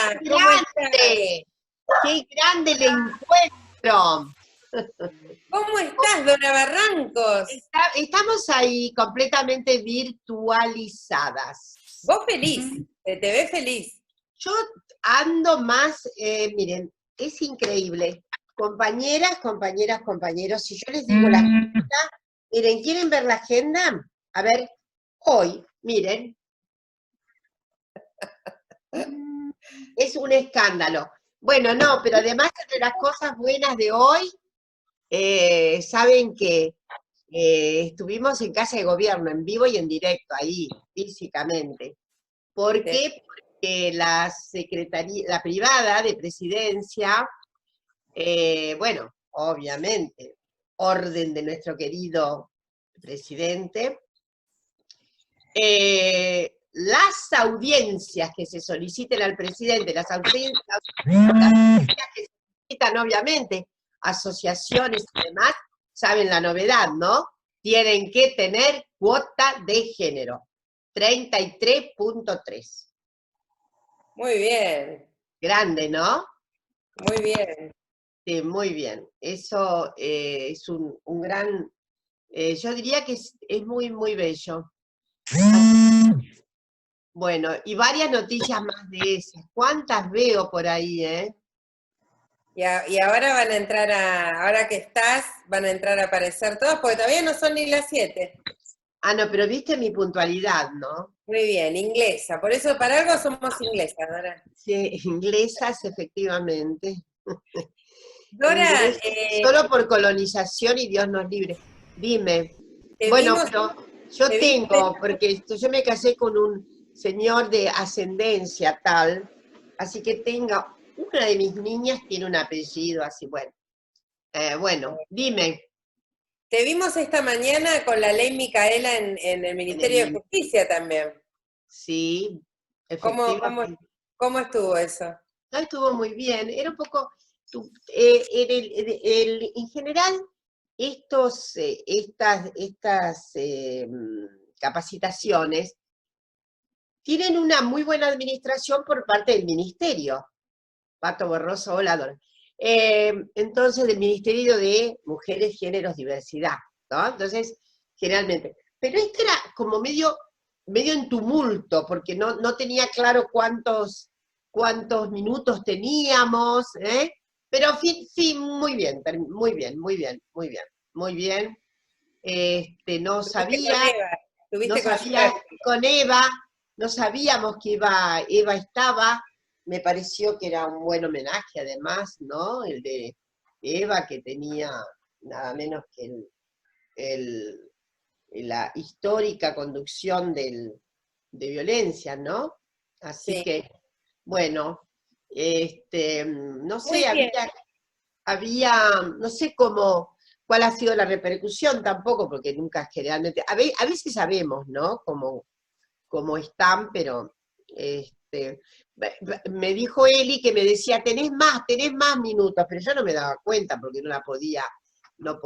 Dora, ¿cómo estás? grande! ¡Qué grande el encuentro! ¿Cómo estás, Dora Barrancos? Estamos ahí completamente virtualizadas. Vos feliz, te ves feliz. Yo ando más, miren, es increíble. Compañeras, compañeros, si yo les digo la agenda, miren, ¿quieren ver la agenda? A ver, hoy, miren, es un escándalo. Bueno, no, pero además de las cosas buenas de hoy, saben que estuvimos en Casa de Gobierno, en vivo y en directo, ahí, físicamente. ¿Por qué? Porque la privada de Presidencia, bueno, obviamente, orden de nuestro querido presidente, las audiencias que se soliciten al presidente, las audiencias que se solicitan, obviamente, asociaciones y demás, saben la novedad, ¿no? Tienen que tener cuota de género, 33.3. Muy bien, Grande, ¿no? muy bien. Sí, muy bien. Eso es un gran, yo diría que es muy, muy bello. Bueno, y varias noticias más de esas. ¿Cuántas veo por ahí, eh? Y ahora van a entrar ahora que estás, van a entrar a aparecer todas, porque todavía no son ni las 7. Ah, no, pero viste mi puntualidad, ¿no? Muy bien, inglesa. Por eso para algo somos inglesas, Dora. Sí, inglesas, efectivamente. Dora, Inglesas, solo por colonización y Dios nos libre. Dime. te Bueno, vimos, pero yo te vimos tengo, porque yo me casé con un señor de ascendencia tal, así que una de mis niñas tiene un apellido así, bueno. Bueno, dime. te vimos esta mañana con la ley Micaela en el En Ministerio de el, Justicia también. sí, ¿Cómo, efectivamente. cómo estuvo eso? No, estuvo muy bien, era un poco, en general, estas capacitaciones tienen una muy buena administración por parte del ministerio. Pato Borroso, hola, Dora. Entonces, del Ministerio de Mujeres, Géneros, Diversidad, ¿no? Entonces, generalmente. Pero esto era como medio en tumulto, porque no tenía claro cuántos minutos teníamos, ¿eh? Pero sí, muy bien, muy bien, muy bien, muy bien, muy bien. No Estuviste con sabía, Eva, no estuviste con sabía Eva. con Eva, no sabíamos que Eva estaba, me pareció que era un buen homenaje además, ¿no? El de Eva, que tenía nada menos que la histórica conducción de violencia, ¿no? Así Sí, que, bueno, no muy sé, bien. no sé cuál ha sido la repercusión tampoco, porque nunca generalmente, a veces sabemos, ¿no? Cómo están, pero me dijo Eli que me decía, tenés más minutos, pero yo no me daba cuenta porque no podía no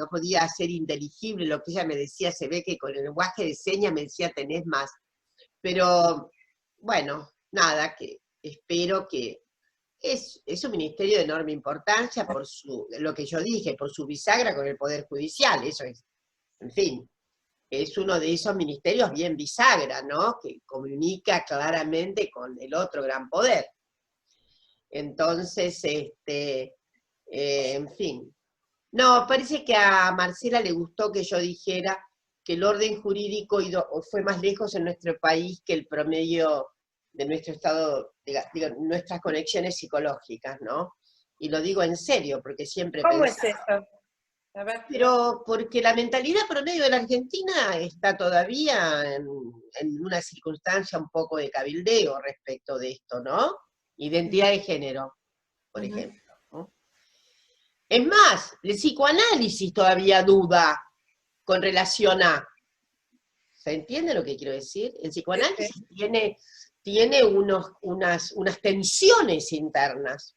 podía hacer inteligible lo que ella me decía, se ve que con el lenguaje de señas me decía tenés más. Pero bueno, nada, que espero que es un ministerio de enorme importancia por lo que yo dije, por su bisagra con el Poder Judicial, eso es, en fin, es uno de esos ministerios bien bisagra, ¿no? Que comunica claramente con el otro gran poder. Entonces, en fin. No, parece que a Marcela le gustó que yo dijera que el orden jurídico fue más lejos en nuestro país que el promedio de nuestro estado, digo, nuestras conexiones psicológicas, ¿no? Y lo digo en serio, porque siempre he ¿Cómo es pensado. eso? A ver. Pero porque la mentalidad promedio de la Argentina está todavía en una circunstancia un poco de cabildeo respecto de esto, ¿no? Identidad de género, por ejemplo, ¿no? Es más, el psicoanálisis todavía duda con relación a... ¿Se entiende lo que quiero decir? El psicoanálisis tiene unas tensiones internas.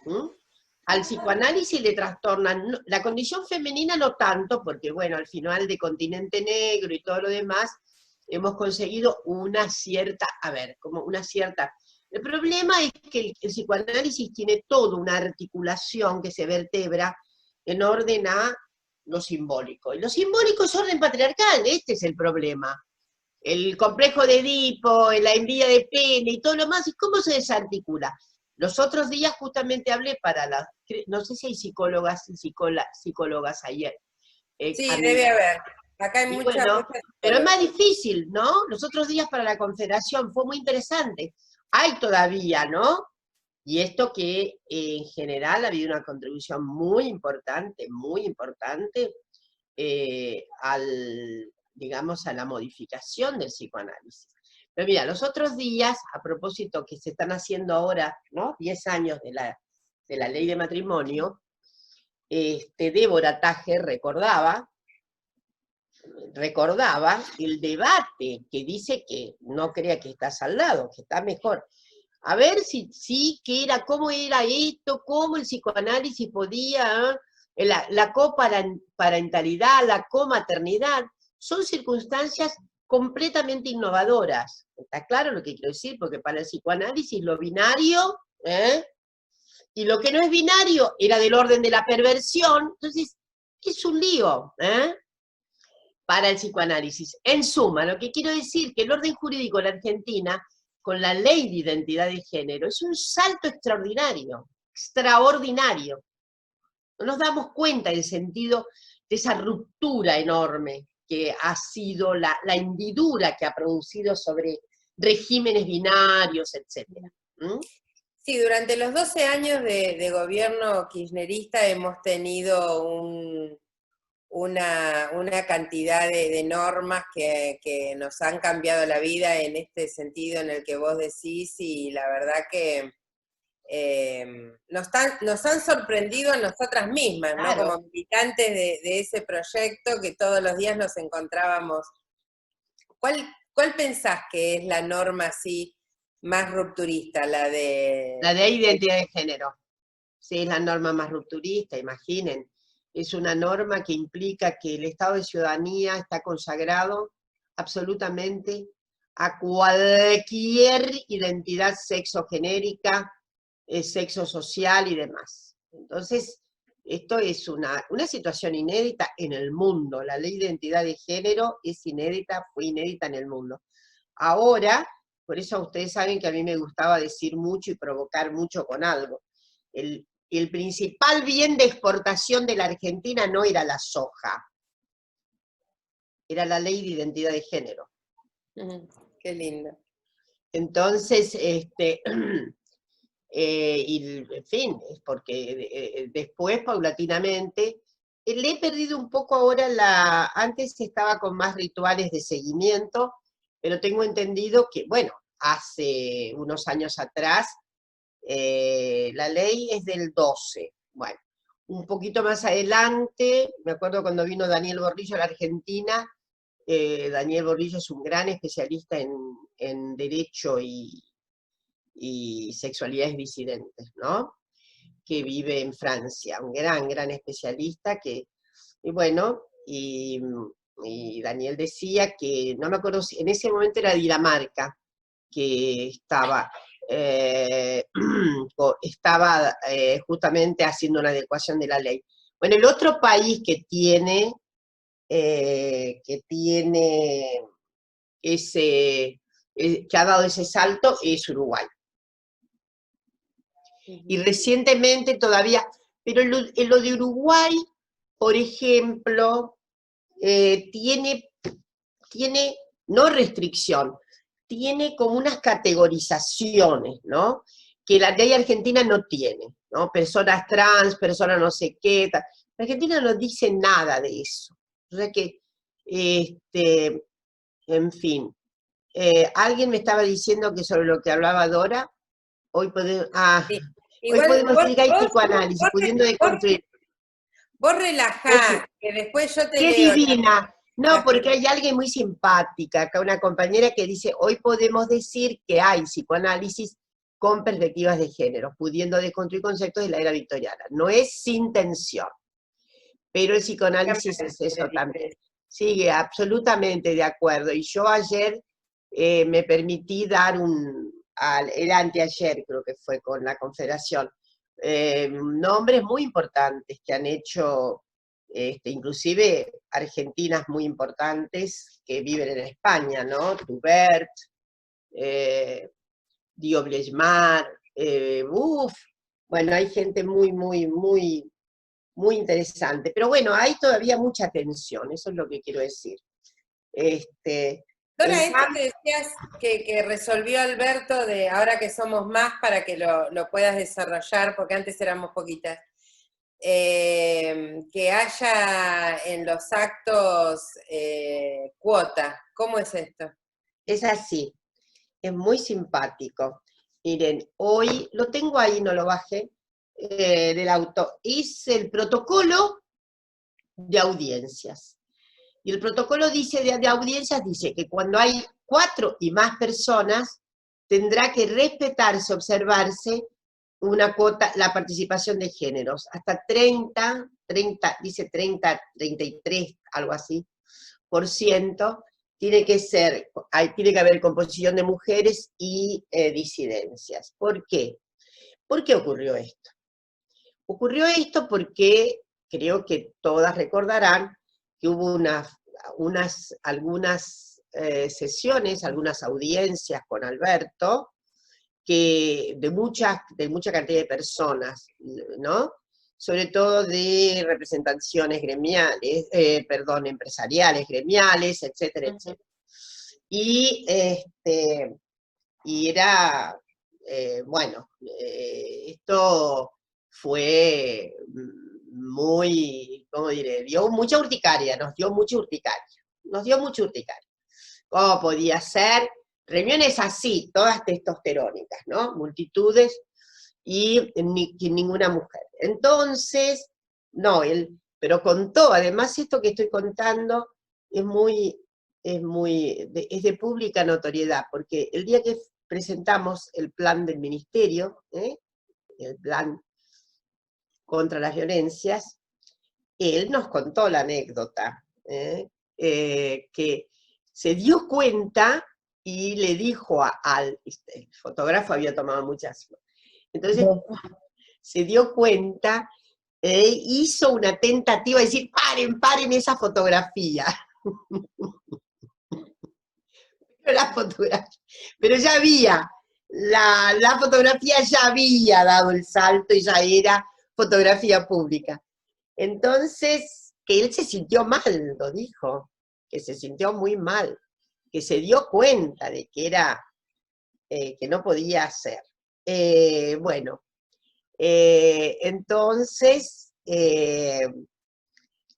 ¿Mm? Al psicoanálisis le trastornan, la condición femenina no tanto, porque bueno, al final de Continente Negro y todo lo demás, hemos conseguido una cierta, a ver, como una cierta... El problema es que el psicoanálisis tiene toda una articulación que se vertebra en orden a lo simbólico. Y lo simbólico es orden patriarcal, este es el problema. El complejo de Edipo, la envidia de pene y todo lo más, ¿y cómo se desarticula? Los otros días justamente hablé para las, no sé si hay psicólogas y psicólogas ayer. Sí, debe haber. Acá hay Y mucha, bueno, mucha pero es psicóloga. más difícil, ¿no? Los otros días para la Confederación fue muy interesante. Hay todavía, ¿no? Y esto que en general ha habido una contribución muy importante, digamos, a la modificación del psicoanálisis. Pero mira, los otros días, a propósito que se están haciendo ahora, ¿no? 10 años de la ley de matrimonio, Débora Tajer recordaba el debate que dice que no crea que está saldado, que está mejor. A ver si sí, qué era, cómo era esto, cómo el psicoanálisis podía, la coparentalidad, la comaternidad, son circunstancias completamente innovadoras. ¿Está claro lo que quiero decir? Porque para el psicoanálisis lo binario, y lo que no es binario era del orden de la perversión, entonces es un lío, para el psicoanálisis. En suma, lo que quiero decir que el orden jurídico en la Argentina, con la ley de identidad de género, es un salto extraordinario, extraordinario. No nos damos cuenta del sentido de esa ruptura enorme que ha sido la hendidura que ha producido sobre regímenes binarios, etc. Sí, durante los 12 años de gobierno kirchnerista hemos tenido una cantidad de normas que nos han cambiado la vida en este sentido en el que vos decís, y la verdad que nos han sorprendido a nosotras mismas, ¿no? Claro. Como militantes de ese proyecto, que todos los días nos encontrábamos. ¿Cuál pensás que es la norma así más rupturista? La de identidad de género. Sí, es la norma más rupturista, imaginen. Es una norma que implica que el Estado de Ciudadanía está consagrado absolutamente a cualquier identidad sexogenérica, sexo social y demás. Entonces, esto es una situación inédita en el mundo. La ley de identidad de género es inédita, fue inédita en el mundo. Ahora, por eso ustedes saben que a mí me gustaba decir mucho y provocar mucho con algo. El principal bien de exportación de la Argentina no era la soja, era la ley de identidad de género. Qué lindo. Entonces, y en fin, es porque después, paulatinamente, le he perdido un poco ahora antes estaba con más rituales de seguimiento, pero tengo entendido que, bueno, hace unos años atrás, la ley es del 12, bueno, un poquito más adelante, me acuerdo cuando vino Daniel Borrillo a la Argentina, Daniel Borrillo es un gran especialista en derecho y sexualidades disidentes, ¿no? Que vive en Francia, un gran especialista y bueno, y Daniel decía que, no me acuerdo si en ese momento era Dinamarca, que estaba justamente haciendo una adecuación de la ley. Bueno, el otro país que tiene ese, que ha dado ese salto es Uruguay. Y recientemente todavía, pero en lo de Uruguay, por ejemplo, tiene no restricción, tiene como unas categorizaciones, ¿no? Que la ley argentina no tiene, ¿no? Personas trans, personas no sé qué, tal. La Argentina no dice nada de eso. O sea que, en fin, alguien me estaba diciendo que sobre lo que hablaba Dora, hoy podemos, Sí. hoy Igual podemos decir que hay vos, psicoanálisis, vos, pudiendo deconstruir. vos relajá, que después yo te ¡Qué leo divina! No, las porque hay alguien muy simpática, acá una compañera que dice, hoy podemos decir que hay psicoanálisis con perspectivas de género, pudiendo deconstruir conceptos de la era victoriana. No es sin tensión, pero el psicoanálisis es eso también. sí, absolutamente de acuerdo. Y yo ayer me permití dar era anteayer creo que fue con la Confederación, nombres muy importantes que han hecho, inclusive argentinas muy importantes que viven en España, ¿no? Tubert, Dio Blechmar, bueno, hay gente muy, muy, muy, muy interesante. Pero bueno, hay todavía mucha tensión, eso es lo que quiero decir. Dora, esto que decías que resolvió Alberto de ahora que somos más para que lo puedas desarrollar, porque antes éramos poquitas, que haya en los actos cuota. ¿Cómo es esto? Es así, es muy simpático. Miren, hoy, lo tengo ahí, no lo bajé, del auto, es el protocolo de audiencias. Y el protocolo dice de audiencias dice que cuando hay 4 y más personas, tendrá que respetarse, observarse una cuota, la participación de géneros, hasta 30, dice 30, 33, algo así, por ciento, tiene que haber composición de mujeres y disidencias. ¿Por qué? ¿Por qué ocurrió esto? Ocurrió esto porque creo que todas recordarán que hubo algunas sesiones, algunas audiencias con Alberto, de mucha cantidad de personas, ¿no? Sobre todo de representaciones gremiales, empresariales, gremiales, etcétera, etcétera. Y era, bueno, esto fue muy, ¿cómo diré? Dio mucha urticaria, nos dio mucha urticaria. ¿Cómo podía ser? Reuniones así, todas testosterónicas, ¿no? Multitudes y ninguna mujer. Entonces, no, pero contó, además esto que estoy contando es de pública notoriedad, porque el día que presentamos el plan del ministerio, el plan contra las violencias, él nos contó la anécdota, que se dio cuenta y le dijo el fotógrafo había tomado muchas, entonces se dio cuenta, hizo una tentativa de decir, paren esa fotografía. Pero ya había, la fotografía ya había dado el salto y ya era fotografía pública. Entonces, que él se sintió mal, lo dijo, que se sintió muy mal, que se dio cuenta de que que no podía hacer. Bueno, entonces,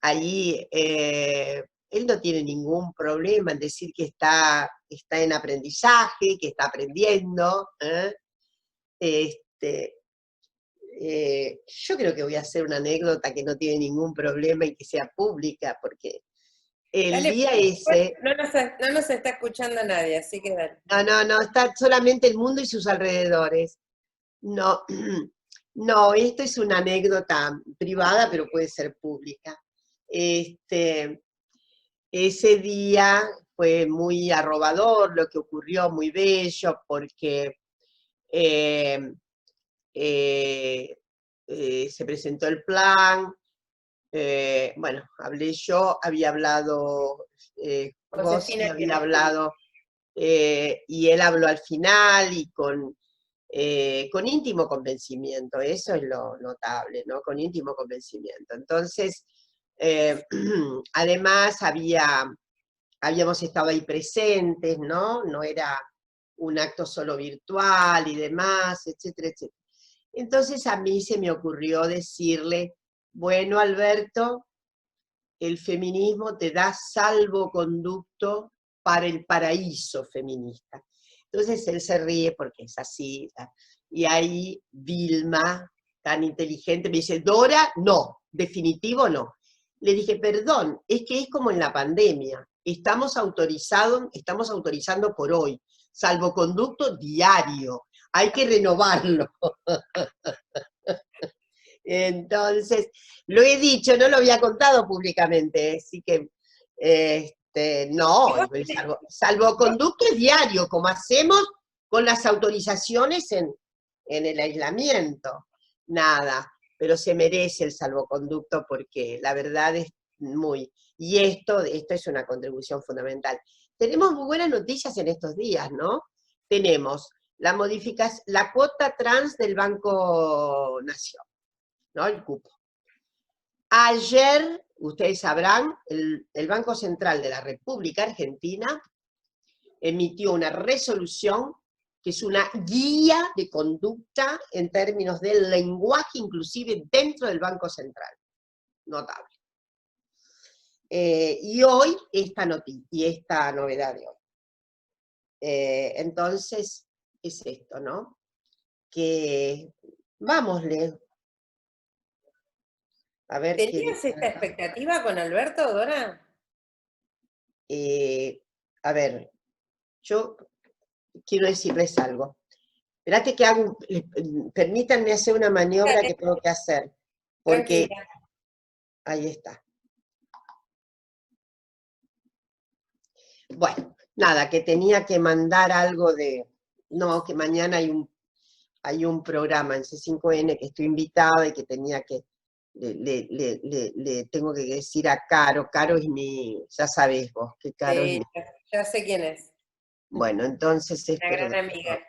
allí él no tiene ningún problema en decir que está en aprendizaje, que está aprendiendo. Yo creo que voy a hacer una anécdota que no tiene ningún problema y que sea pública, porque el Dale, día ese... no nos está escuchando nadie, así que dale. No, está solamente el mundo y sus alrededores. No, no, esto es una anécdota privada, pero puede ser pública. Ese día fue muy arrobador lo que ocurrió, muy bello, porque se presentó el plan, bueno, hablé yo, había hablado José, había hablado, y él habló al final y con íntimo convencimiento, eso es lo notable, ¿no? Con íntimo convencimiento. Entonces, además habíamos estado ahí presentes, ¿no? No era un acto solo virtual y demás, etcétera, etcétera. Entonces a mí se me ocurrió decirle, bueno, Alberto, el feminismo te da salvoconducto para el paraíso feminista. Entonces él se ríe porque es así, y ahí Vilma, tan inteligente, me dice, Dora, no, definitivo no. Le dije, perdón, es que es como en la pandemia, estamos autorizando por hoy, salvoconducto diario, hay que renovarlo. Entonces, lo he dicho, no lo había contado públicamente, así que No, Igual el salvoconducto es diario, como hacemos con las autorizaciones en el aislamiento. Nada, pero se merece el salvoconducto porque la verdad es muy... Y esto es una contribución fundamental. Tenemos muy buenas noticias en estos días, ¿no? Tenemos la modificación, la cuota trans del Banco Nación, ¿no? El cupo. Ayer, ustedes sabrán, el Banco Central de la República Argentina emitió una resolución que es una guía de conducta en términos del lenguaje, inclusive dentro del Banco Central. Notable. Y hoy, esta novedad de hoy. Entonces, es esto, ¿no? Que, vámosle. A ver qué ¿tenías dice esta acá. expectativa con Alberto, Dora? A ver, yo quiero decirles algo. Esperate que permítanme hacer una maniobra Dale, que tengo que hacer, porque tranquila. ahí está. Bueno, nada, que tenía que mandar algo no, que mañana hay un programa en C5N que estoy invitada y que tenía que, le tengo que decir a Caro es ya sabés vos, que Caro es Sí, ya sé quién es. bueno, entonces Una gran amiga.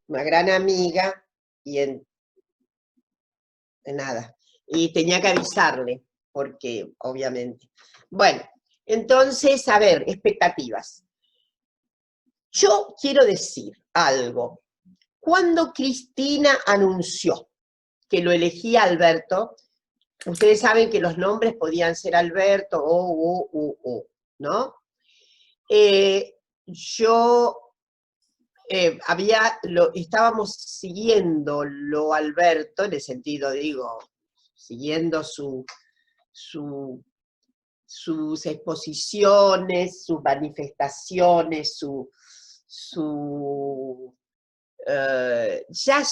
una gran amiga, y nada, y tenía que avisarle, porque obviamente. Bueno, entonces, a ver, expectativas. Yo quiero decir algo. Cuando Cristina anunció que lo elegía Alberto, ustedes saben que los nombres podían ser Alberto o, ¿no? Yo estábamos siguiéndolo Alberto, en el sentido, digo, siguiendo sus exposiciones, sus manifestaciones, ya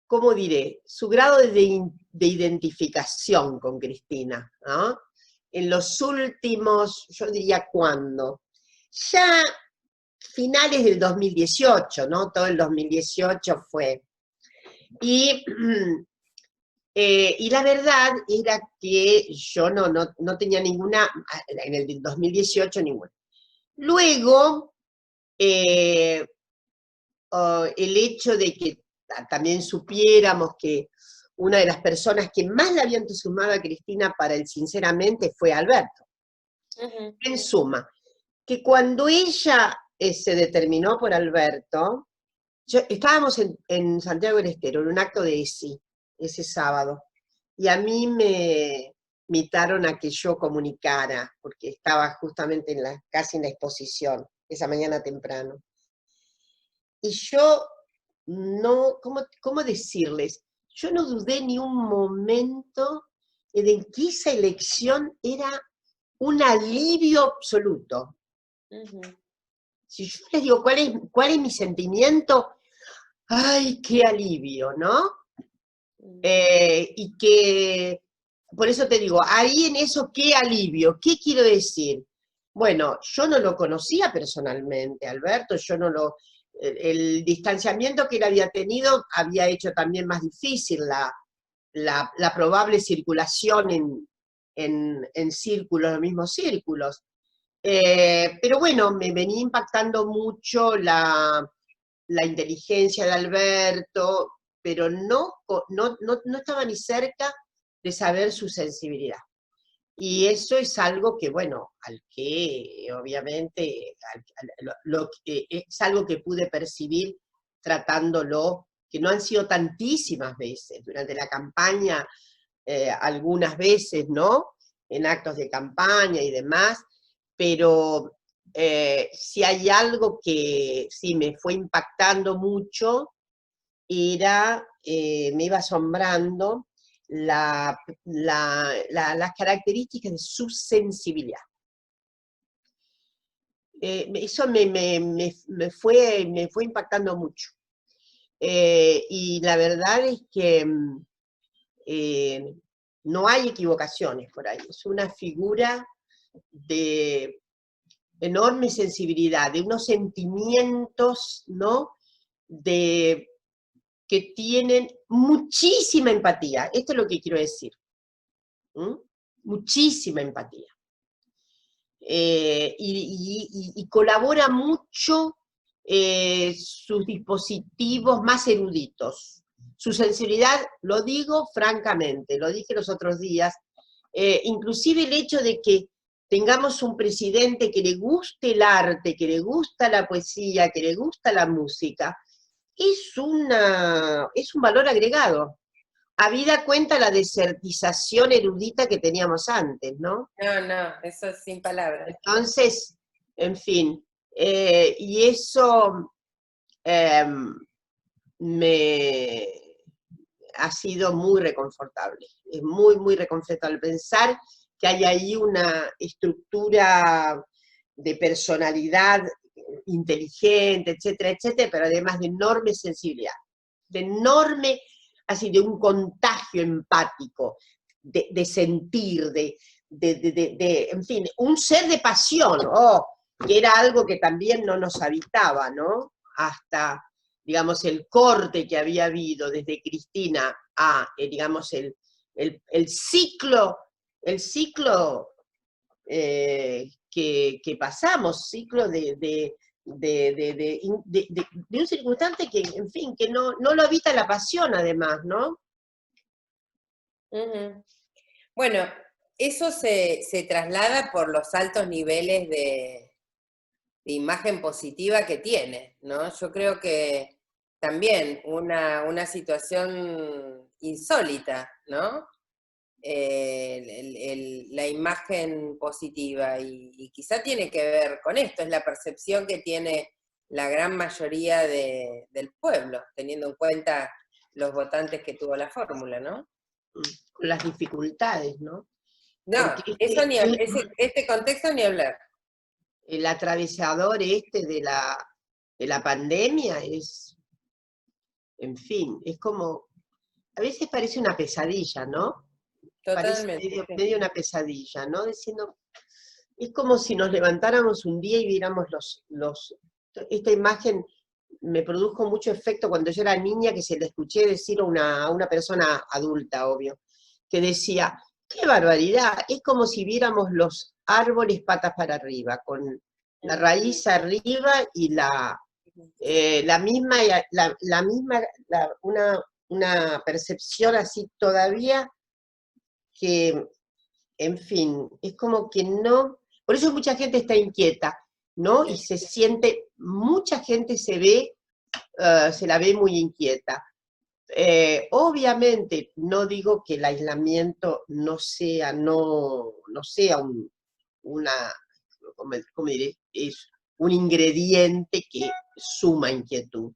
¿cómo diré? Su grado de identificación con Cristina, ¿no? En los últimos, yo diría, ¿cuándo? Ya finales del 2018, ¿no? Todo el 2018 fue. Y la verdad era que yo no tenía ninguna, en el 2018 ninguna. Luego, el hecho de que también supiéramos que una de las personas que más le había entusiasmado a Cristina para el sinceramente fue Alberto. En suma, que cuando ella se determinó por Alberto, estábamos en Santiago del Estero, en un acto de ESI, ese sábado, y a mí me invitaron a que yo comunicara, porque estaba justamente casi en la exposición, esa mañana temprano. Y yo ¿cómo decirles? Yo no dudé ni un momento de que esa elección era un alivio absoluto. Si yo les digo cuál es mi sentimiento, ¡ay, qué alivio!, ¿no? Y que, por eso te digo, ahí en eso, qué alivio, ¿qué quiero decir? Bueno, yo no lo conocía personalmente, Alberto, el distanciamiento que él había tenido había hecho también más difícil la probable circulación en círculos, los mismos círculos. Pero bueno, me venía impactando mucho la inteligencia de Alberto, pero no estaba ni cerca de saber su sensibilidad. Y eso es algo que, bueno, al que obviamente es algo que pude percibir tratándolo, que no han sido tantísimas veces, durante la campaña, algunas veces, ¿no? En actos de campaña y demás, pero si hay algo que sí me fue impactando mucho, me iba asombrando las características de su sensibilidad. Eso me fue impactando mucho. Y la verdad es que no hay equivocaciones por ahí. Es una figura de enorme sensibilidad, de unos sentimientos, ¿no? Que tienen muchísima empatía. Esto es lo que quiero decir. Muchísima empatía. Y colabora mucho sus dispositivos más eruditos. Su sensibilidad, lo digo francamente, lo dije los otros días, inclusive el hecho de que tengamos un presidente que le guste el arte, que le gusta la poesía, que le gusta la música, es un valor agregado. Habida cuenta la desertización erudita que teníamos antes, ¿no? No, eso es sin palabras. Entonces, en fin, y eso me ha sido muy reconfortable. Es muy, muy reconfortable pensar que hay ahí una estructura de personalidad inteligente, etcétera, etcétera, pero además de enorme sensibilidad, de enorme, así, de un contagio empático, de sentir, en fin, un ser de pasión, que era algo que también no nos habitaba, ¿no? Hasta, digamos, el corte que había habido desde Cristina a, digamos, el ciclo que pasamos, ciclo de un circunstante que, en fin, que no lo habita la pasión, además, ¿no? Bueno, eso se traslada por los altos niveles de imagen positiva que tiene, ¿no? Yo creo que también una situación insólita, ¿no? La imagen positiva y quizá tiene que ver con esto, es la percepción que tiene la gran mayoría del pueblo, teniendo en cuenta los votantes que tuvo la fórmula, ¿no? Con las dificultades, ¿no? No, porque eso este contexto ni hablar. El atravesador de la pandemia es, en fin, es como, a veces parece una pesadilla, ¿no? Totalmente. Parece medio una pesadilla, ¿no? Diciendo, es como si nos levantáramos un día y viéramos esta imagen me produjo mucho efecto cuando yo era niña, que se le escuché decir a una persona adulta, obvio, que decía, qué barbaridad, es como si viéramos los árboles patas para arriba, con la raíz arriba y una percepción así todavía que, en fin, es como que no, por eso mucha gente está inquieta, ¿no? Y se siente, mucha gente se la ve muy inquieta. Obviamente, no digo que el aislamiento no sea ¿cómo diré? Es un ingrediente que suma inquietud.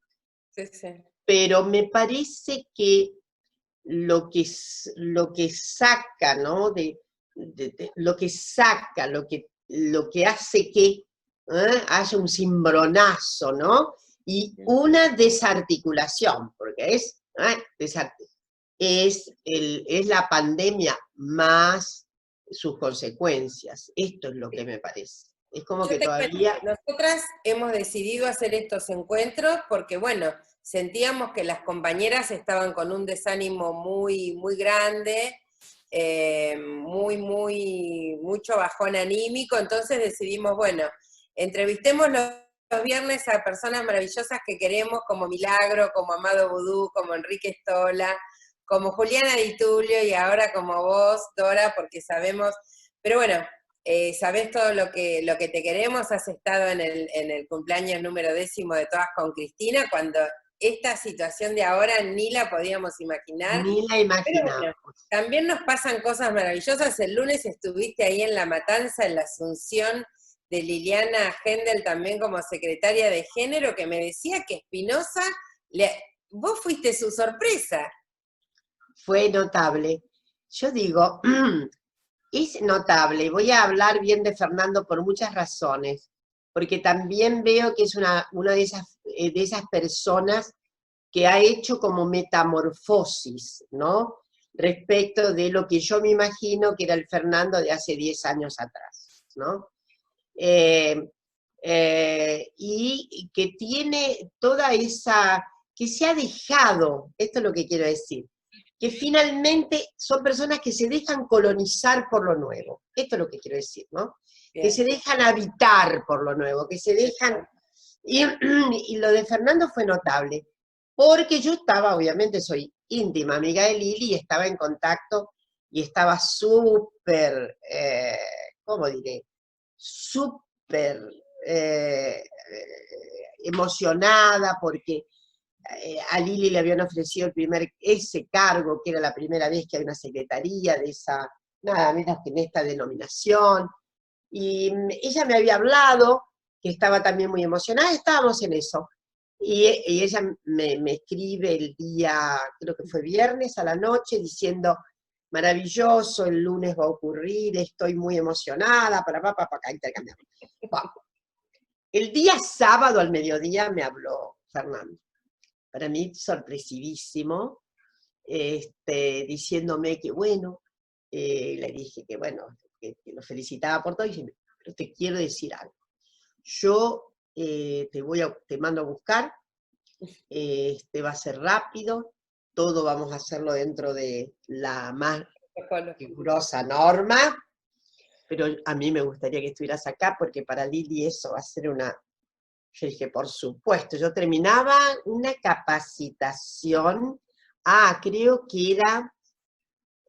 Sí, sí. Pero me parece que lo que saca, ¿no? Lo que saca, lo que hace que haya un cimbronazo, ¿no? Y una desarticulación, porque es la pandemia más sus consecuencias. Esto es lo que me parece. Es como que todavía... Nosotras hemos decidido hacer estos encuentros porque, bueno, sentíamos que las compañeras estaban con un desánimo muy, muy grande, mucho bajón anímico, entonces decidimos, bueno, entrevistemos los viernes a personas maravillosas que queremos, como Milagro, como Amado Vudú, como Enrique Stola, como Juliana Di Tulio y ahora como vos, Dora, porque sabemos, pero bueno, sabés todo lo que te queremos, has estado en el cumpleaños número 10 de Todas con Cristina, cuando esta situación de ahora ni la podíamos imaginar. Ni la imaginamos. Bueno, también nos pasan cosas maravillosas. El lunes estuviste ahí en La Matanza, en la asunción de Liliana Hendel, también como secretaria de Género, que me decía que Espinosa, vos fuiste su sorpresa. Fue notable. Yo digo, es notable, voy a hablar bien de Fernando por muchas razones, porque también veo que es una de esas personas que ha hecho como metamorfosis, ¿no? Respecto de lo que yo me imagino que era el Fernando de hace 10 años atrás. ¿no? Y que tiene toda esa, que se ha dejado, esto es lo que quiero decir, que finalmente son personas que se dejan colonizar por lo nuevo, esto es lo que quiero decir, ¿no? Bien. Que se dejan habitar por lo nuevo, que se dejan, y lo de Fernando fue notable, porque yo estaba, obviamente soy íntima amiga de Lili, y estaba en contacto, y estaba súper, ¿cómo diré? Súper emocionada, porque a Lili le habían ofrecido ese cargo, que era la primera vez que hay una secretaría de esa, nada menos que en esta denominación, y ella me había hablado, que estaba también muy emocionada, estábamos en eso, y ella me escribe el día, creo que fue viernes a la noche, diciendo, maravilloso, el lunes va a ocurrir, estoy muy emocionada, para acá, intercambiamos. El día sábado al mediodía me habló Fernando, para mí sorpresivísimo, diciéndome que bueno, le dije que bueno, que lo felicitaba por todo, y dije, pero te quiero decir algo, yo te mando a buscar, va a ser rápido, todo vamos a hacerlo dentro de la más rigurosa norma, pero a mí me gustaría que estuvieras acá, porque para Lili eso va a ser una... Yo dije, por supuesto, yo terminaba una capacitación, creo que era,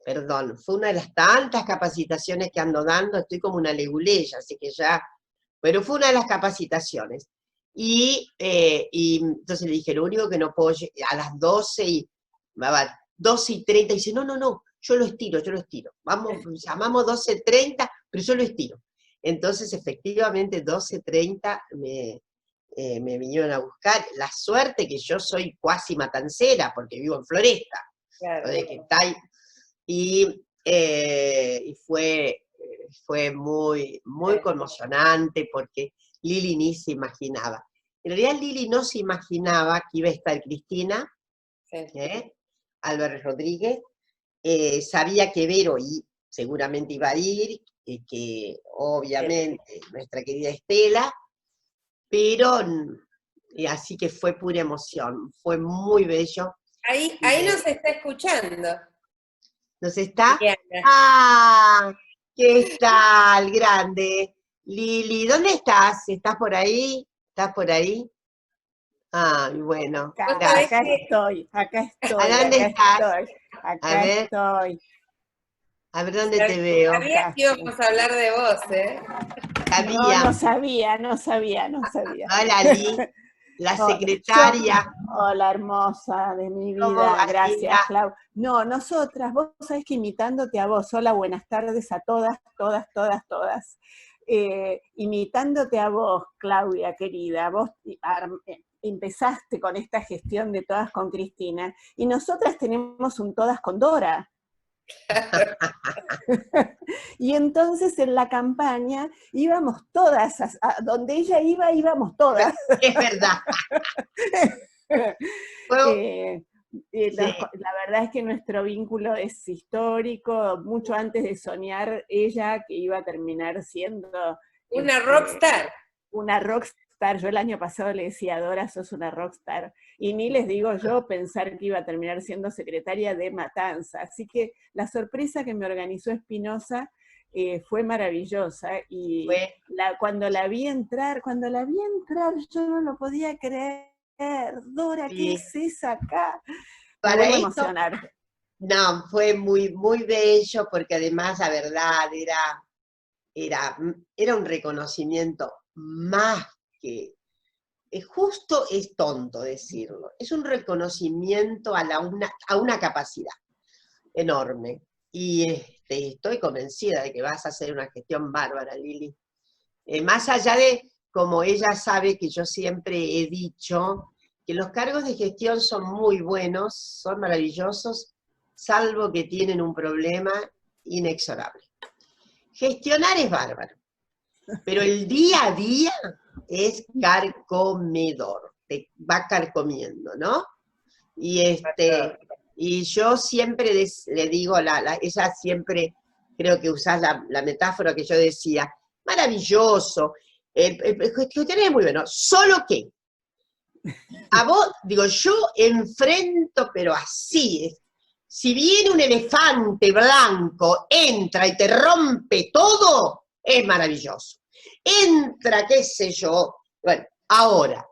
perdón, fue una de las tantas capacitaciones que ando dando, estoy como una leguleya, así que ya, pero fue una de las capacitaciones. Y entonces le dije, lo único que no puedo, a las 12:30, y dice, no, yo lo estiro, vamos, llamamos 12:30, pero yo lo estiro. Entonces, efectivamente, 12:30 me vinieron a buscar. La suerte que yo soy cuasi matancera, porque vivo en Floresta. Claro. De que está ahí, y fue muy, muy conmocionante, porque Lili ni se imaginaba. En realidad Lili no se imaginaba que iba a estar Cristina, Sí. Álvarez Rodríguez, sabía que Vero seguramente iba a ir, que obviamente nuestra querida Estela, pero así que fue pura emoción, fue muy bello. Ahí nos está escuchando. ¿Nos está? Diana. ¿Qué tal? Grande. Lili, ¿dónde estás? ¿Estás por ahí? ¿Estás por ahí? Bueno, gracias. Acá ¿A dónde estás? acá estoy. A ver dónde te veo. Sabía que íbamos a hablar de vos, ¿eh? No sabía. Hola, Lili, la secretaria. Hola, hermosa de mi ¿Cómo vida, vas, gracias, linda? Clau. No, nosotras, vos sabés que imitándote a vos, hola, buenas tardes a todas. Imitándote a vos, Claudia, querida, vos empezaste con esta gestión de Todas con Cristina, y nosotras tenemos un Todas con Dora. Y entonces en la campaña íbamos todas, a donde ella iba, íbamos todas. Es verdad. La verdad es que nuestro vínculo es histórico, mucho antes de soñar ella que iba a terminar siendo... Una rockstar. Una rockstar. Yo el año pasado le decía, Dora, sos una rockstar. Y ni les digo yo pensar que iba a terminar siendo secretaria de Matanza. Así que la sorpresa que me organizó Espinosa fue maravillosa. Y cuando la vi entrar, yo no lo podía creer. Dora, Sí. ¿qué haces acá? Para me esto, emocionar. No, fue muy, muy bello, porque además la verdad era un reconocimiento más que, justo es tonto decirlo, es un reconocimiento a una capacidad enorme. Y estoy convencida de que vas a hacer una gestión bárbara, Lili. Más allá de, como ella sabe que yo siempre he dicho, que los cargos de gestión son muy buenos, son maravillosos, salvo que tienen un problema inexorable. Gestionar es bárbaro, pero el día a día es carcomedor, te va carcomiendo, ¿no? Y yo siempre le digo, ella siempre, creo que usás la metáfora que yo decía, maravilloso, cuestión es muy bueno, solo que a vos, digo, yo enfrento, pero así, si viene un elefante blanco, entra y te rompe todo, es maravilloso. Entra, qué sé yo, bueno, ahora,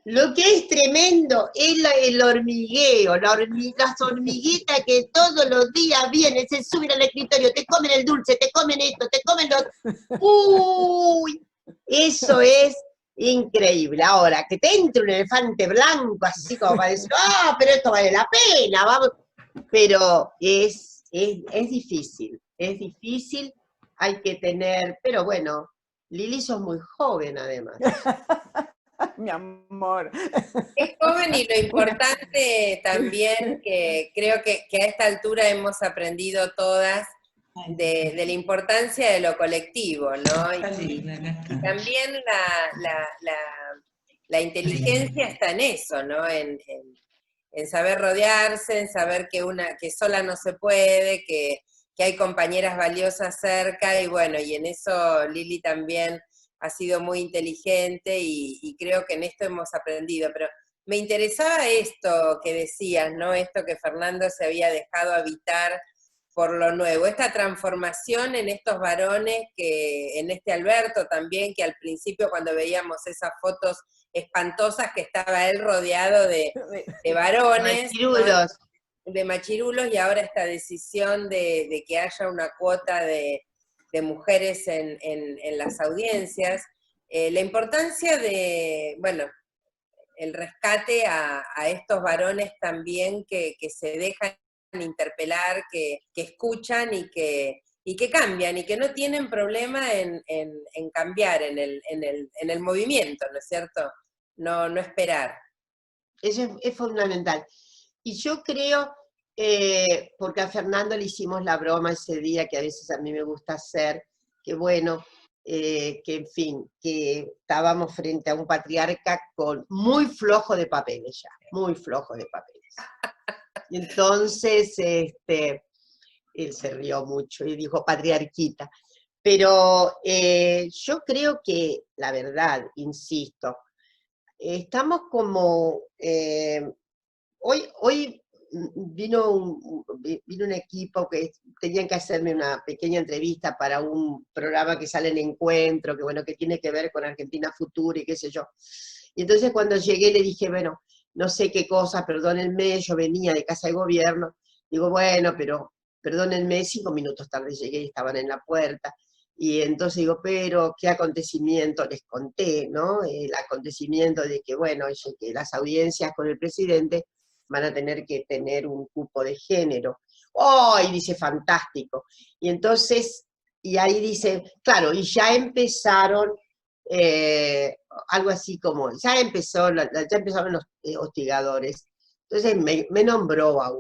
lo que es tremendo es el hormigueo, las hormiguitas que todos los días vienen, se suben al escritorio, te comen el dulce, te comen esto, te comen lo... ¡Uy! Eso es increíble. Ahora, que te entre un elefante blanco, así como para decir, ¡ah, pero esto vale la pena! Vamos. Pero es difícil, hay que tener, pero bueno, Lili, sos muy joven además. Mi amor. Es joven y lo importante también, que creo que a esta altura hemos aprendido todas, de la importancia de lo colectivo, ¿no? Y también la inteligencia está en eso, ¿no? En saber rodearse, en saber que sola no se puede, que hay compañeras valiosas cerca, y bueno, y en eso Lili también ha sido muy inteligente, y creo que en esto hemos aprendido. Pero me interesaba esto que decías, ¿no? Esto que Fernando se había dejado habitar por lo nuevo, esta transformación en estos varones, que en este Alberto también, que al principio cuando veíamos esas fotos espantosas, que estaba él rodeado de varones, Machirulos. ¿no? De machirulos, y ahora esta decisión de que haya una cuota de mujeres en las audiencias, la importancia de, bueno, el rescate a estos varones también que se dejan interpelar, que escuchan y que cambian, y que no tienen problema en cambiar en el movimiento, ¿no es cierto? No esperar. Eso es fundamental. Y yo creo, porque a Fernando le hicimos la broma ese día, que a veces a mí me gusta hacer, que bueno, que en fin, que estábamos frente a un patriarca muy flojo de papeles ya, muy flojo de papeles. Y entonces, él se rió mucho y dijo patriarquita. Pero yo creo que, la verdad, insisto, estamos como... hoy vino un equipo que tenían que hacerme una pequeña entrevista para un programa que sale en Encuentro, que bueno, que tiene que ver con Argentina Futura y qué sé yo. Y entonces cuando llegué le dije, bueno, no sé qué cosa, perdónenme, yo venía de Casa de Gobierno. Digo, bueno, pero perdónenme, 5 minutos tarde llegué y estaban en la puerta. Y entonces digo, pero ¿qué acontecimiento? Les conté, ¿no? El acontecimiento de que, bueno, que las audiencias con el presidente van a tener que tener un cupo de género. ¡Oh! Y dice, fantástico. Y entonces, y ahí dice, claro, y ya empezaron, algo así como, ya empezaron los hostigadores. Entonces me nombró a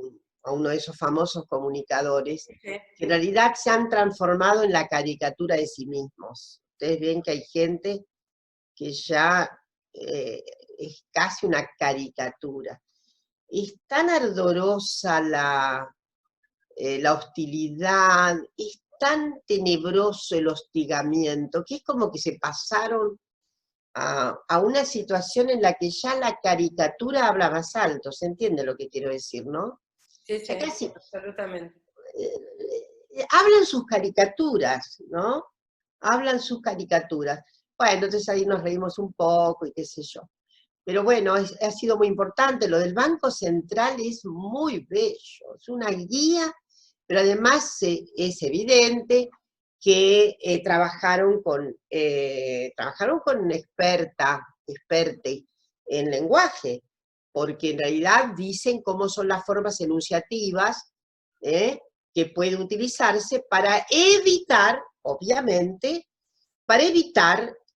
uno de esos famosos comunicadores, que en realidad se han transformado en la caricatura de sí mismos. Ustedes ven que hay gente que ya es casi una caricatura. Es tan ardorosa la hostilidad, es tan tenebroso el hostigamiento, que es como que se pasaron a una situación en la que ya la caricatura habla más alto. ¿Se entiende lo que quiero decir, no? Sí, sí, casi, absolutamente. Hablan sus caricaturas, ¿no? Hablan sus caricaturas. Bueno, entonces ahí nos reímos un poco y qué sé yo. Pero bueno, ha sido muy importante. Lo del Banco Central es muy bello, es una guía, pero además es evidente que trabajaron con experte en lenguaje, porque en realidad dicen cómo son las formas enunciativas que pueden utilizarse para evitar, obviamente,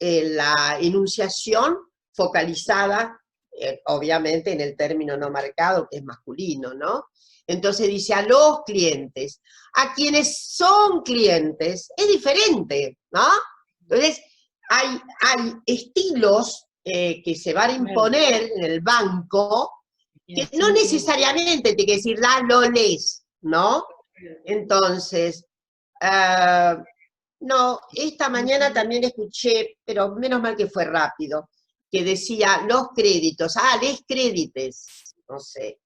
la enunciación focalizada, obviamente, en el término no marcado, que es masculino, ¿no? Entonces dice a los clientes, a quienes son clientes, es diferente, ¿no? Entonces, hay estilos que se van a imponer en el banco, que no necesariamente te que decir, lo lees, ¿no? Entonces, No, esta mañana también escuché, pero menos mal que fue rápido, que decía los créditos, les crédites, no sé.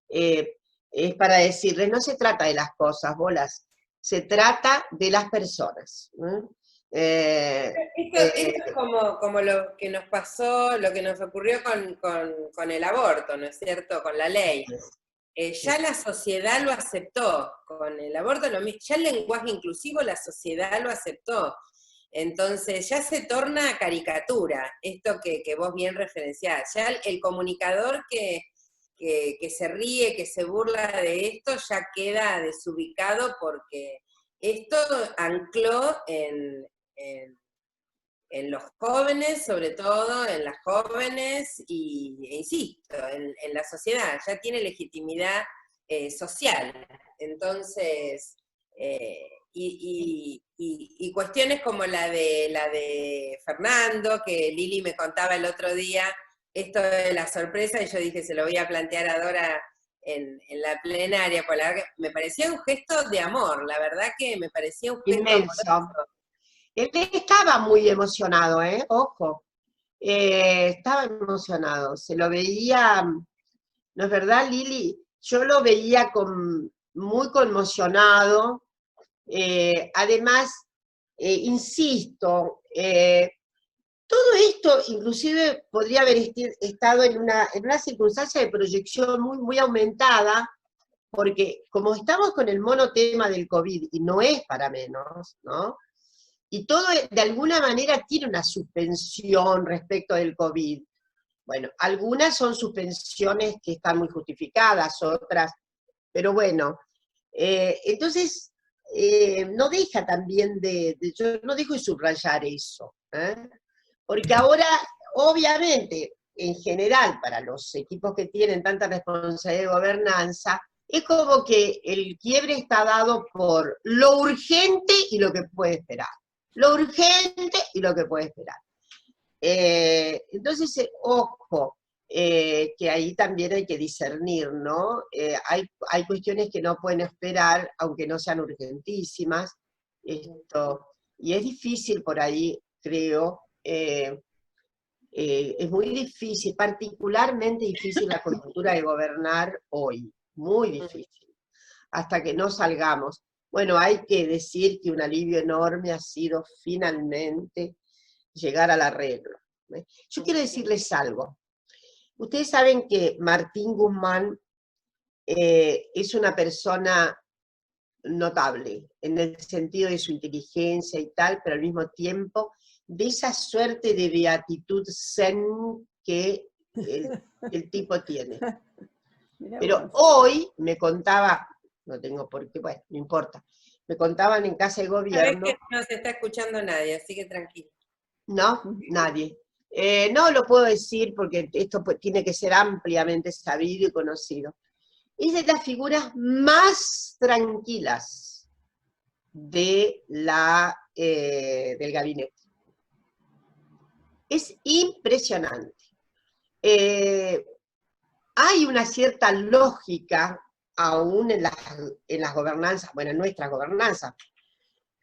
Es para decirles, no se trata de las cosas, bolas, se trata de las personas. Esto es como lo que nos pasó, lo que nos ocurrió con el aborto, ¿no es cierto? Con la ley. Ya la sociedad lo aceptó, con el aborto lo mismo, ya el lenguaje inclusivo la sociedad lo aceptó. Entonces ya se torna caricatura, esto que vos bien referenciás. Ya el comunicador que se ríe, que se burla de esto, ya queda desubicado porque esto ancló en los jóvenes, sobre todo en las jóvenes, e insisto, en la sociedad, ya tiene legitimidad social. Entonces, y cuestiones como la de Fernando, que Lili me contaba el otro día, esto de la sorpresa, y yo dije, se lo voy a plantear a Dora en la plenaria, porque la verdad que me parecía un gesto de amor, la verdad que me parecía un gesto inmenso. amoroso. Él estaba muy emocionado, ojo, estaba emocionado, se lo veía, ¿no es verdad, Lili? Yo lo veía muy conmocionado, además, insisto, todo esto inclusive podría haber estado en una circunstancia de proyección muy, muy aumentada, porque como estamos con el monotema del COVID, y no es para menos, ¿no? Y todo de alguna manera tiene una suspensión respecto del COVID. Bueno, algunas son suspensiones que están muy justificadas, otras, pero bueno, entonces no deja también yo no dejo de subrayar eso, porque ahora, obviamente, en general, para los equipos que tienen tanta responsabilidad de gobernanza, es como que el quiebre está dado por lo urgente y lo que puede esperar. Lo urgente y lo que puede esperar. Entonces, ojo, que ahí también hay que discernir, ¿no? Hay cuestiones que no pueden esperar, aunque no sean urgentísimas, y es difícil por ahí, creo, es muy difícil, particularmente difícil la coyuntura de gobernar hoy, muy difícil, hasta que no salgamos. Bueno, hay que decir que un alivio enorme ha sido finalmente llegar al arreglo. Yo quiero decirles algo. Ustedes saben que Martín Guzmán es una persona notable, en el sentido de su inteligencia y tal, pero al mismo tiempo de esa suerte de beatitud zen que el tipo tiene. Pero hoy me contaba, no tengo por qué, bueno, no importa, me contaban en casa de gobierno. Sabés que no se está escuchando nadie, así que tranquilo. No, nadie. No lo puedo decir porque esto tiene que ser ampliamente sabido y conocido. Es de las figuras más tranquilas del gabinete. Es impresionante. Hay una cierta lógica aún en las gobernanzas, bueno, en nuestras gobernanzas,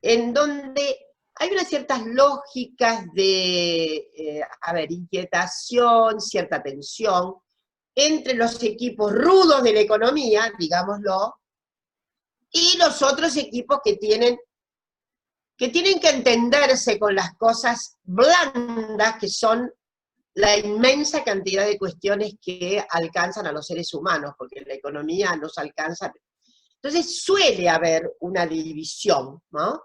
en donde hay unas ciertas lógicas de, inquietación, cierta tensión entre los equipos rudos de la economía, digámoslo, y los otros equipos que tienen que entenderse con las cosas blandas, que son la inmensa cantidad de cuestiones que alcanzan a los seres humanos, porque la economía nos alcanza. Entonces suele haber una división, ¿no?,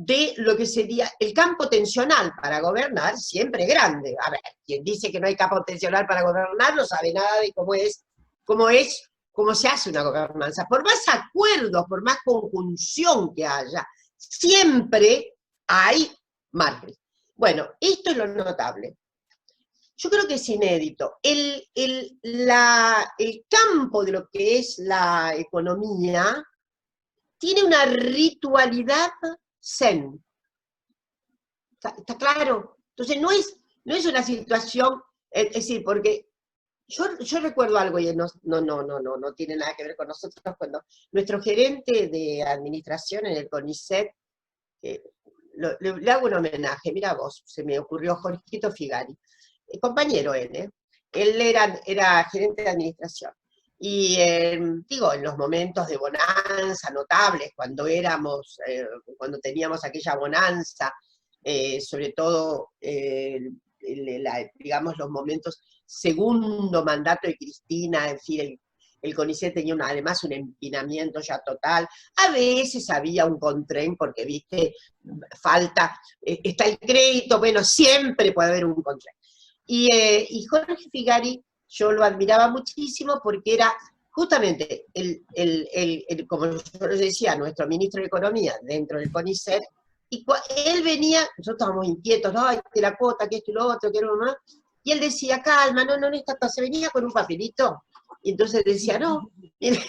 de lo que sería el campo tensional para gobernar, siempre grande. A ver, quien dice que no hay campo tensional para gobernar no sabe nada de cómo se hace una gobernanza. Por más acuerdos, por más conjunción que haya, siempre hay margen. Bueno, esto es lo notable. Yo creo que es inédito. El campo de lo que es la economía tiene una ritualidad zen. ¿Está claro? Entonces no es una situación, es decir, porque yo recuerdo algo, y no tiene nada que ver con nosotros, cuando nuestro gerente de administración en el CONICET, le hago un homenaje, mira vos, se me ocurrió Jorgito Figari, compañero él, ¿eh? Él era gerente de administración. Y digo, en los momentos de bonanza notables, cuando cuando teníamos aquella bonanza, sobre todo, digamos, los momentos, segundo mandato de Cristina, es decir, el CONICET tenía además un empinamiento ya total, a veces había un contraen, porque, viste, falta, está el crédito, bueno, siempre puede haber un contraen. Y Jorge Figari, yo lo admiraba muchísimo porque era justamente, como yo les decía, nuestro ministro de Economía dentro del CONICET, y él venía, nosotros estábamos inquietos, no, que la cuota, que esto y lo otro, que era más, y él decía, calma, no está, se venía con un papelito, y entonces decía, no, mire,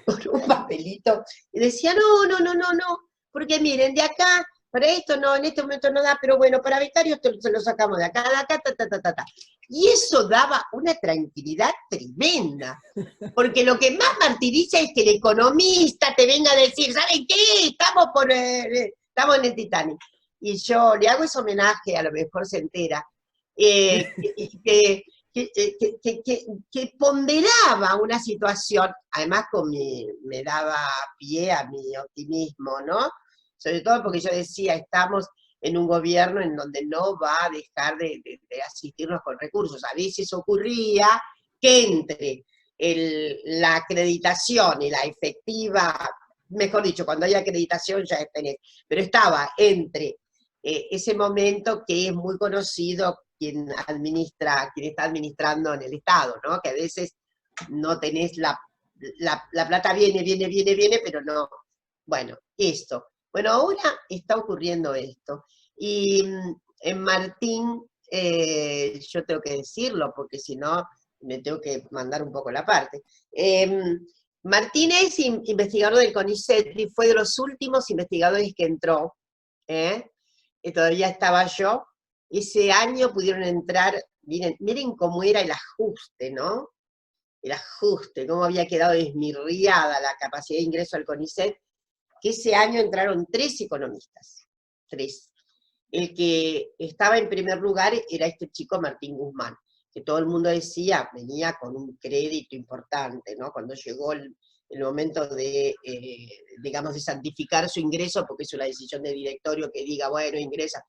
con un papelito, y decía, no, porque miren, de acá, para esto no, en este momento no da, pero bueno, para becarios se lo sacamos de acá, ta. Y eso daba una tranquilidad tremenda, porque lo que más martiriza es que el economista te venga a decir, ¿saben qué? Estamos en el Titanic. Y yo le hago ese homenaje, a lo mejor se entera, que ponderaba una situación, además me daba pie a mi optimismo, ¿no? Sobre todo porque yo decía, estamos en un gobierno en donde no va a dejar de asistirnos con recursos. A veces ocurría que entre la acreditación y la efectiva, mejor dicho, cuando hay acreditación ya tenés, pero estaba entre ese momento que es muy conocido quien está administrando en el Estado, ¿no? Que a veces no tenés la plata viene, pero no. Bueno, esto. Bueno, ahora está ocurriendo esto. Y en Martín, yo tengo que decirlo, porque si no, me tengo que mandar un poco la parte. Martín es investigador del CONICET y fue de los últimos investigadores que entró, y todavía estaba yo. Ese año pudieron entrar, miren cómo era el ajuste, ¿no? El ajuste, cómo había quedado desmirriada la capacidad de ingreso al CONICET, que ese año entraron 3 economistas, 3. El que estaba en primer lugar era este chico Martín Guzmán, que todo el mundo decía, venía con un crédito importante, ¿no? Cuando llegó el momento de, digamos, de santificar su ingreso, porque es una decisión de directorio que diga, bueno, ingresa.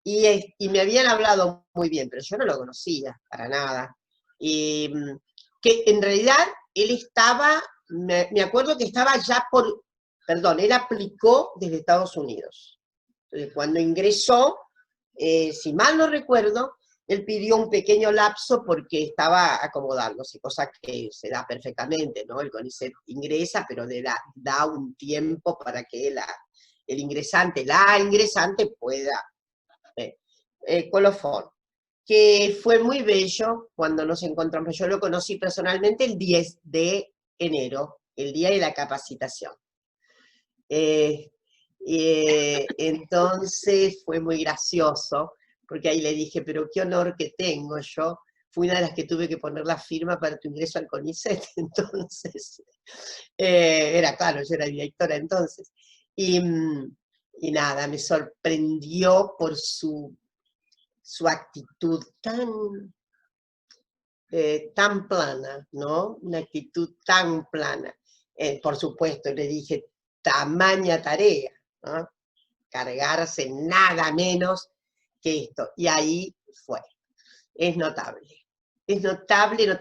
Y me habían hablado muy bien, pero yo no lo conocía para nada. Y que en realidad él estaba, me acuerdo que estaba ya él aplicó desde Estados Unidos. Entonces, cuando ingresó, si mal no recuerdo, él pidió un pequeño lapso porque estaba acomodándose, cosa que se da perfectamente, ¿no? El CONICET ingresa, pero da un tiempo para que la ingresante pueda. Colofón, que fue muy bello cuando nos encontramos. Yo lo conocí personalmente el 10 de enero, el día de la capacitación. Entonces fue muy gracioso, porque ahí le dije, pero qué honor que tengo yo, fui una de las que tuve que poner la firma para tu ingreso al CONICET, entonces, era claro, yo era directora entonces, y nada, me sorprendió por su actitud tan plana, ¿no? Una actitud tan plana. Por supuesto, le dije, tamaña tarea, ¿no? Cargarse nada menos que esto. Y ahí fue. Es notable. Es notable.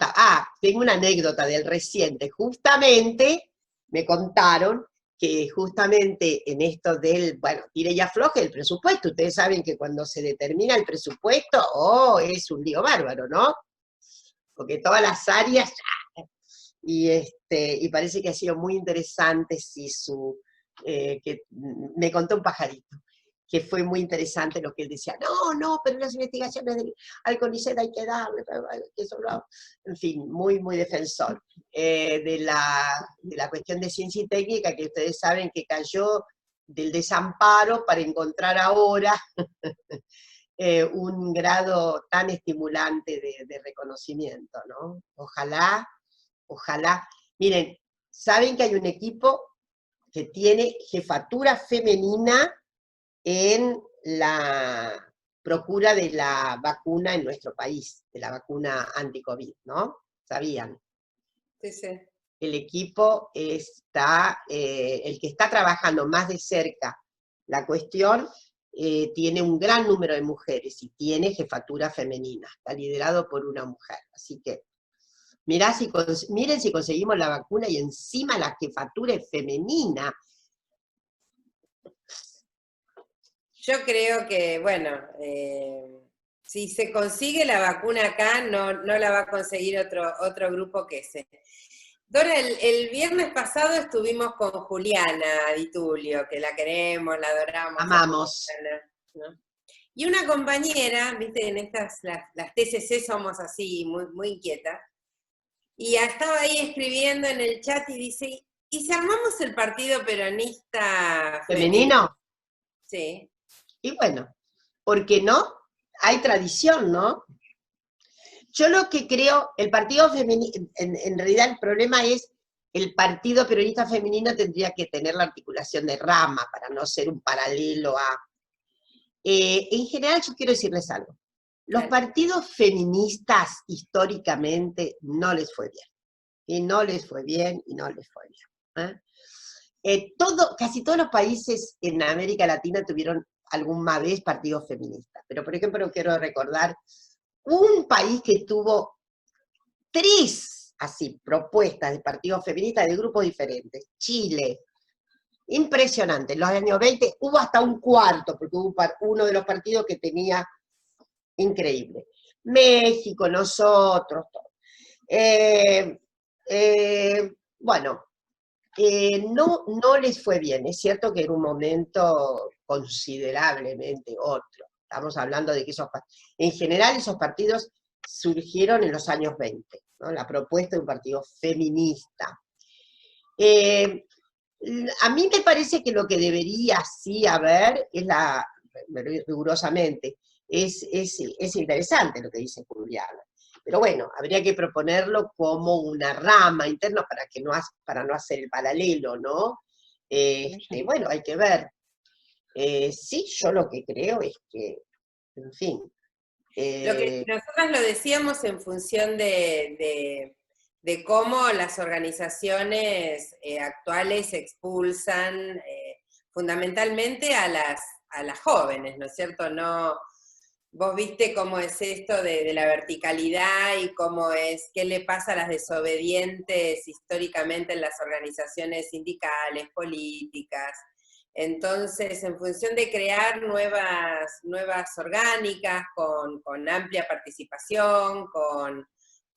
Tengo una anécdota del reciente. Justamente me contaron que justamente en esto tire y afloje el presupuesto. Ustedes saben que cuando se determina el presupuesto, es un lío bárbaro, ¿no? Porque todas las áreas, y parece que ha sido muy interesante, sí, que me contó un pajarito, que fue muy interesante lo que él decía, no, pero las investigaciones al CONICET hay que darle, en fin, muy, muy defensor de la cuestión de ciencia y técnica, que ustedes saben que cayó del desamparo para encontrar ahora un grado tan estimulante de reconocimiento, ¿no? Ojalá. Miren, saben que hay un equipo que tiene jefatura femenina en la procura de la vacuna en nuestro país, de la vacuna anti-COVID, ¿no? ¿Sabían? Sí, sí. El equipo está, el que está trabajando más de cerca la cuestión, tiene un gran número de mujeres y tiene jefatura femenina, está liderado por una mujer. Así que miren si conseguimos la vacuna y encima la jefatura es femenina. Yo creo que, bueno, si se consigue la vacuna acá, no la va a conseguir otro grupo que ese. Dora, el viernes pasado estuvimos con Juliana Di Tulio, que la queremos, la adoramos. Amamos. Juliana, ¿no? Y una compañera, viste, en estas, las TCC somos así, muy, muy inquietas, y estaba ahí escribiendo en el chat y dice, ¿y si armamos el partido peronista ¿Femenino? Sí. Y bueno, ¿por qué no? Hay tradición, ¿no? Yo lo que creo, el partido femenino, en realidad el problema es, el partido peronista femenino tendría que tener la articulación de rama para no ser un paralelo a... en general yo quiero decirles algo. Los partidos feministas históricamente no les fue bien. Y no les fue bien, y no les fue bien. Casi todos los países en América Latina tuvieron alguna vez partidos feministas. Pero por ejemplo quiero recordar un país que tuvo 3 así propuestas de partidos feministas de grupos diferentes. Chile. Impresionante. En los años 20 hubo hasta un cuarto, porque hubo uno de los partidos que tenía increíble. México, nosotros, todo. Bueno, no les fue bien. Es cierto que en un momento considerablemente otro. Estamos hablando de que en general esos partidos surgieron en los años 20, ¿no? La propuesta de un partido feminista. A mí me parece que lo que debería sí haber es rigurosamente, es interesante lo que dice Juliana, pero bueno, habría que proponerlo como una rama interna para no hacer el paralelo, ¿no? Bueno, hay que ver. Sí, yo lo que creo es que, en fin. Lo que nosotros lo decíamos en función de cómo las organizaciones actuales expulsan fundamentalmente a las jóvenes, ¿no es cierto? No, vos viste cómo es esto de la verticalidad y cómo es, qué le pasa a las desobedientes históricamente en las organizaciones sindicales, políticas. Entonces, en función de crear nuevas orgánicas con amplia participación,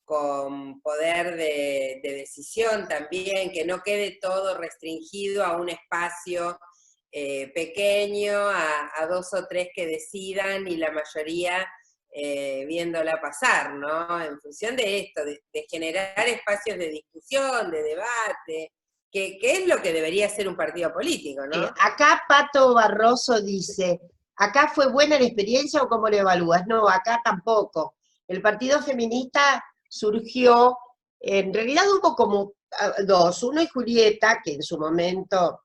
con poder de decisión también, que no quede todo restringido a un espacio pequeño, a 2 o 3 que decidan y la mayoría viéndola pasar, ¿no? En función de esto, de generar espacios de discusión, de debate, que es lo que debería ser un partido político, ¿no? Acá Pato Barroso dice, ¿acá fue buena la experiencia o cómo lo evalúas? No, acá tampoco. El partido feminista surgió, en realidad hubo como 2, uno es Julieta, que en su momento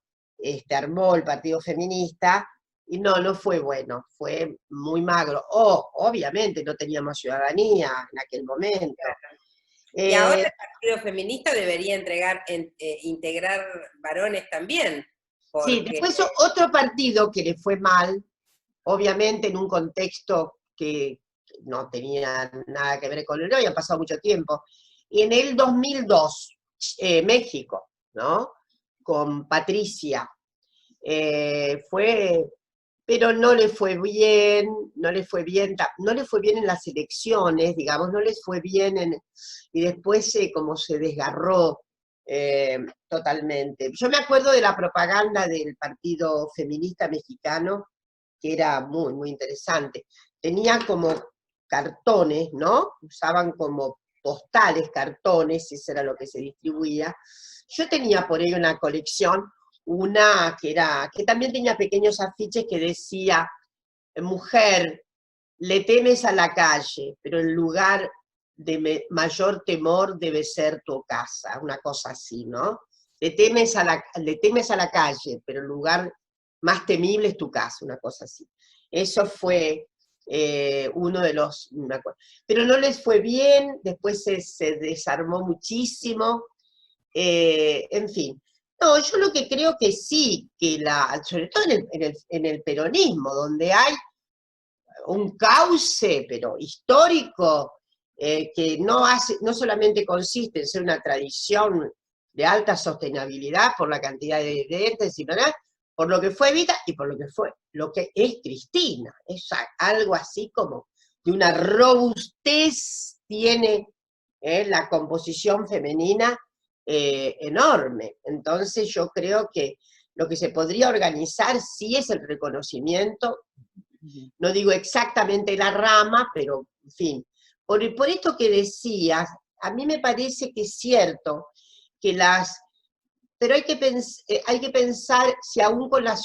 armó el partido feminista, y no fue bueno, fue muy magro. Obviamente no teníamos ciudadanía en aquel momento. Y ahora el partido feminista debería integrar varones también. Porque... Sí, después otro partido que le fue mal, obviamente en un contexto que no tenía nada que ver con él, no había pasado mucho tiempo, y en el 2002, México, ¿no? Con Patricia, pero no le fue bien, no le fue bien en las elecciones, digamos, no les fue bien, y después como se desgarró totalmente. Yo me acuerdo de la propaganda del Partido Feminista Mexicano, que era muy, muy interesante. Tenían como cartones, ¿no? Usaban como postales, cartones, eso era lo que se distribuía. Yo tenía por ello una colección, una que también tenía pequeños afiches que decía, mujer, le temes a la calle, pero el lugar de mayor temor debe ser tu casa, una cosa así, ¿no? Le temes a la calle, pero el lugar más temible es tu casa, una cosa así. Eso fue uno de los, me acuerdo. Pero no les fue bien, después se desarmó muchísimo, en fin. No, yo lo que creo que sí, que sobre todo en el peronismo, donde hay un cauce, pero histórico, que no solamente consiste en ser una tradición de alta sostenibilidad por la cantidad de entes, sino por lo que fue Evita y por lo que es Cristina. Es algo así como de una robustez tiene la composición femenina enorme. Entonces yo creo que lo que se podría organizar sí es el reconocimiento, no digo exactamente la rama, pero en fin. Por esto que decías, a mí me parece que es cierto que pero hay que pensar si aún con la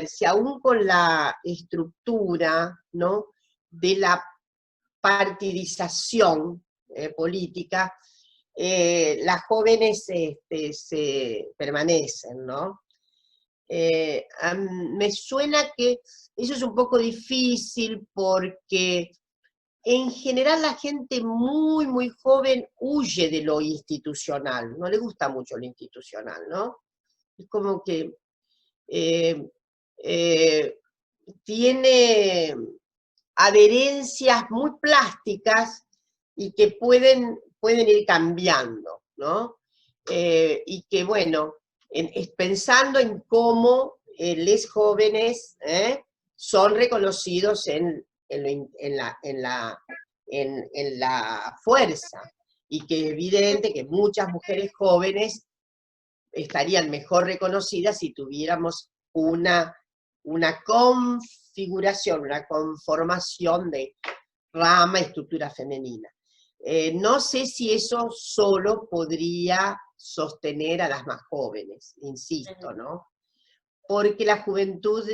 si aún con la estructura, ¿no?, de la partidización política, las jóvenes se permanecen, ¿no? Me suena que eso es un poco difícil porque en general la gente muy, muy joven huye de lo institucional, no le gusta mucho lo institucional, ¿no? Es como que tiene adherencias muy plásticas y que pueden ir cambiando, ¿no? Y que, bueno, pensando en cómo los jóvenes son reconocidos en la fuerza, y que es evidente que muchas mujeres jóvenes estarían mejor reconocidas si tuviéramos una configuración, una conformación de rama, estructura femenina. No sé si eso solo podría sostener a las más jóvenes, insisto, ¿no? Porque la juventud,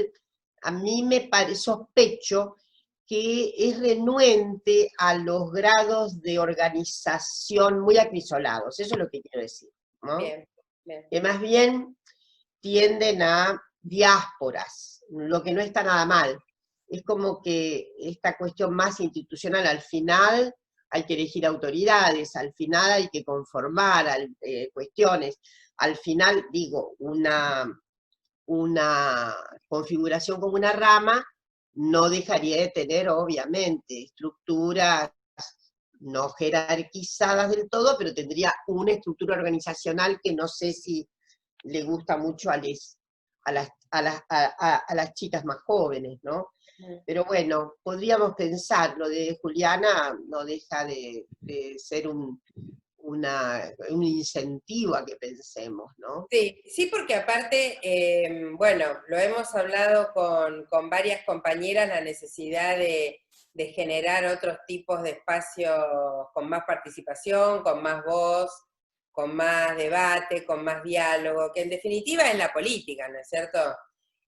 a mí sospecho que es renuente a los grados de organización muy acrisolados, eso es lo que quiero decir, ¿no? Bien, bien. Que más bien tienden a diásporas, lo que no está nada mal. Es como que esta cuestión más institucional, al final hay que elegir autoridades, al final hay que conformar cuestiones, al final, digo, una configuración como una rama no dejaría de tener, obviamente, estructuras no jerarquizadas del todo, pero tendría una estructura organizacional que no sé si le gusta mucho a las chicas más jóvenes, ¿no? Pero bueno, podríamos pensar, lo de Juliana no deja de ser un incentivo a que pensemos, ¿no? Sí, sí, porque aparte, bueno, lo hemos hablado con varias compañeras, la necesidad de generar otros tipos de espacios con más participación, con más voz, con más debate, con más diálogo, que en definitiva es la política, ¿no es cierto?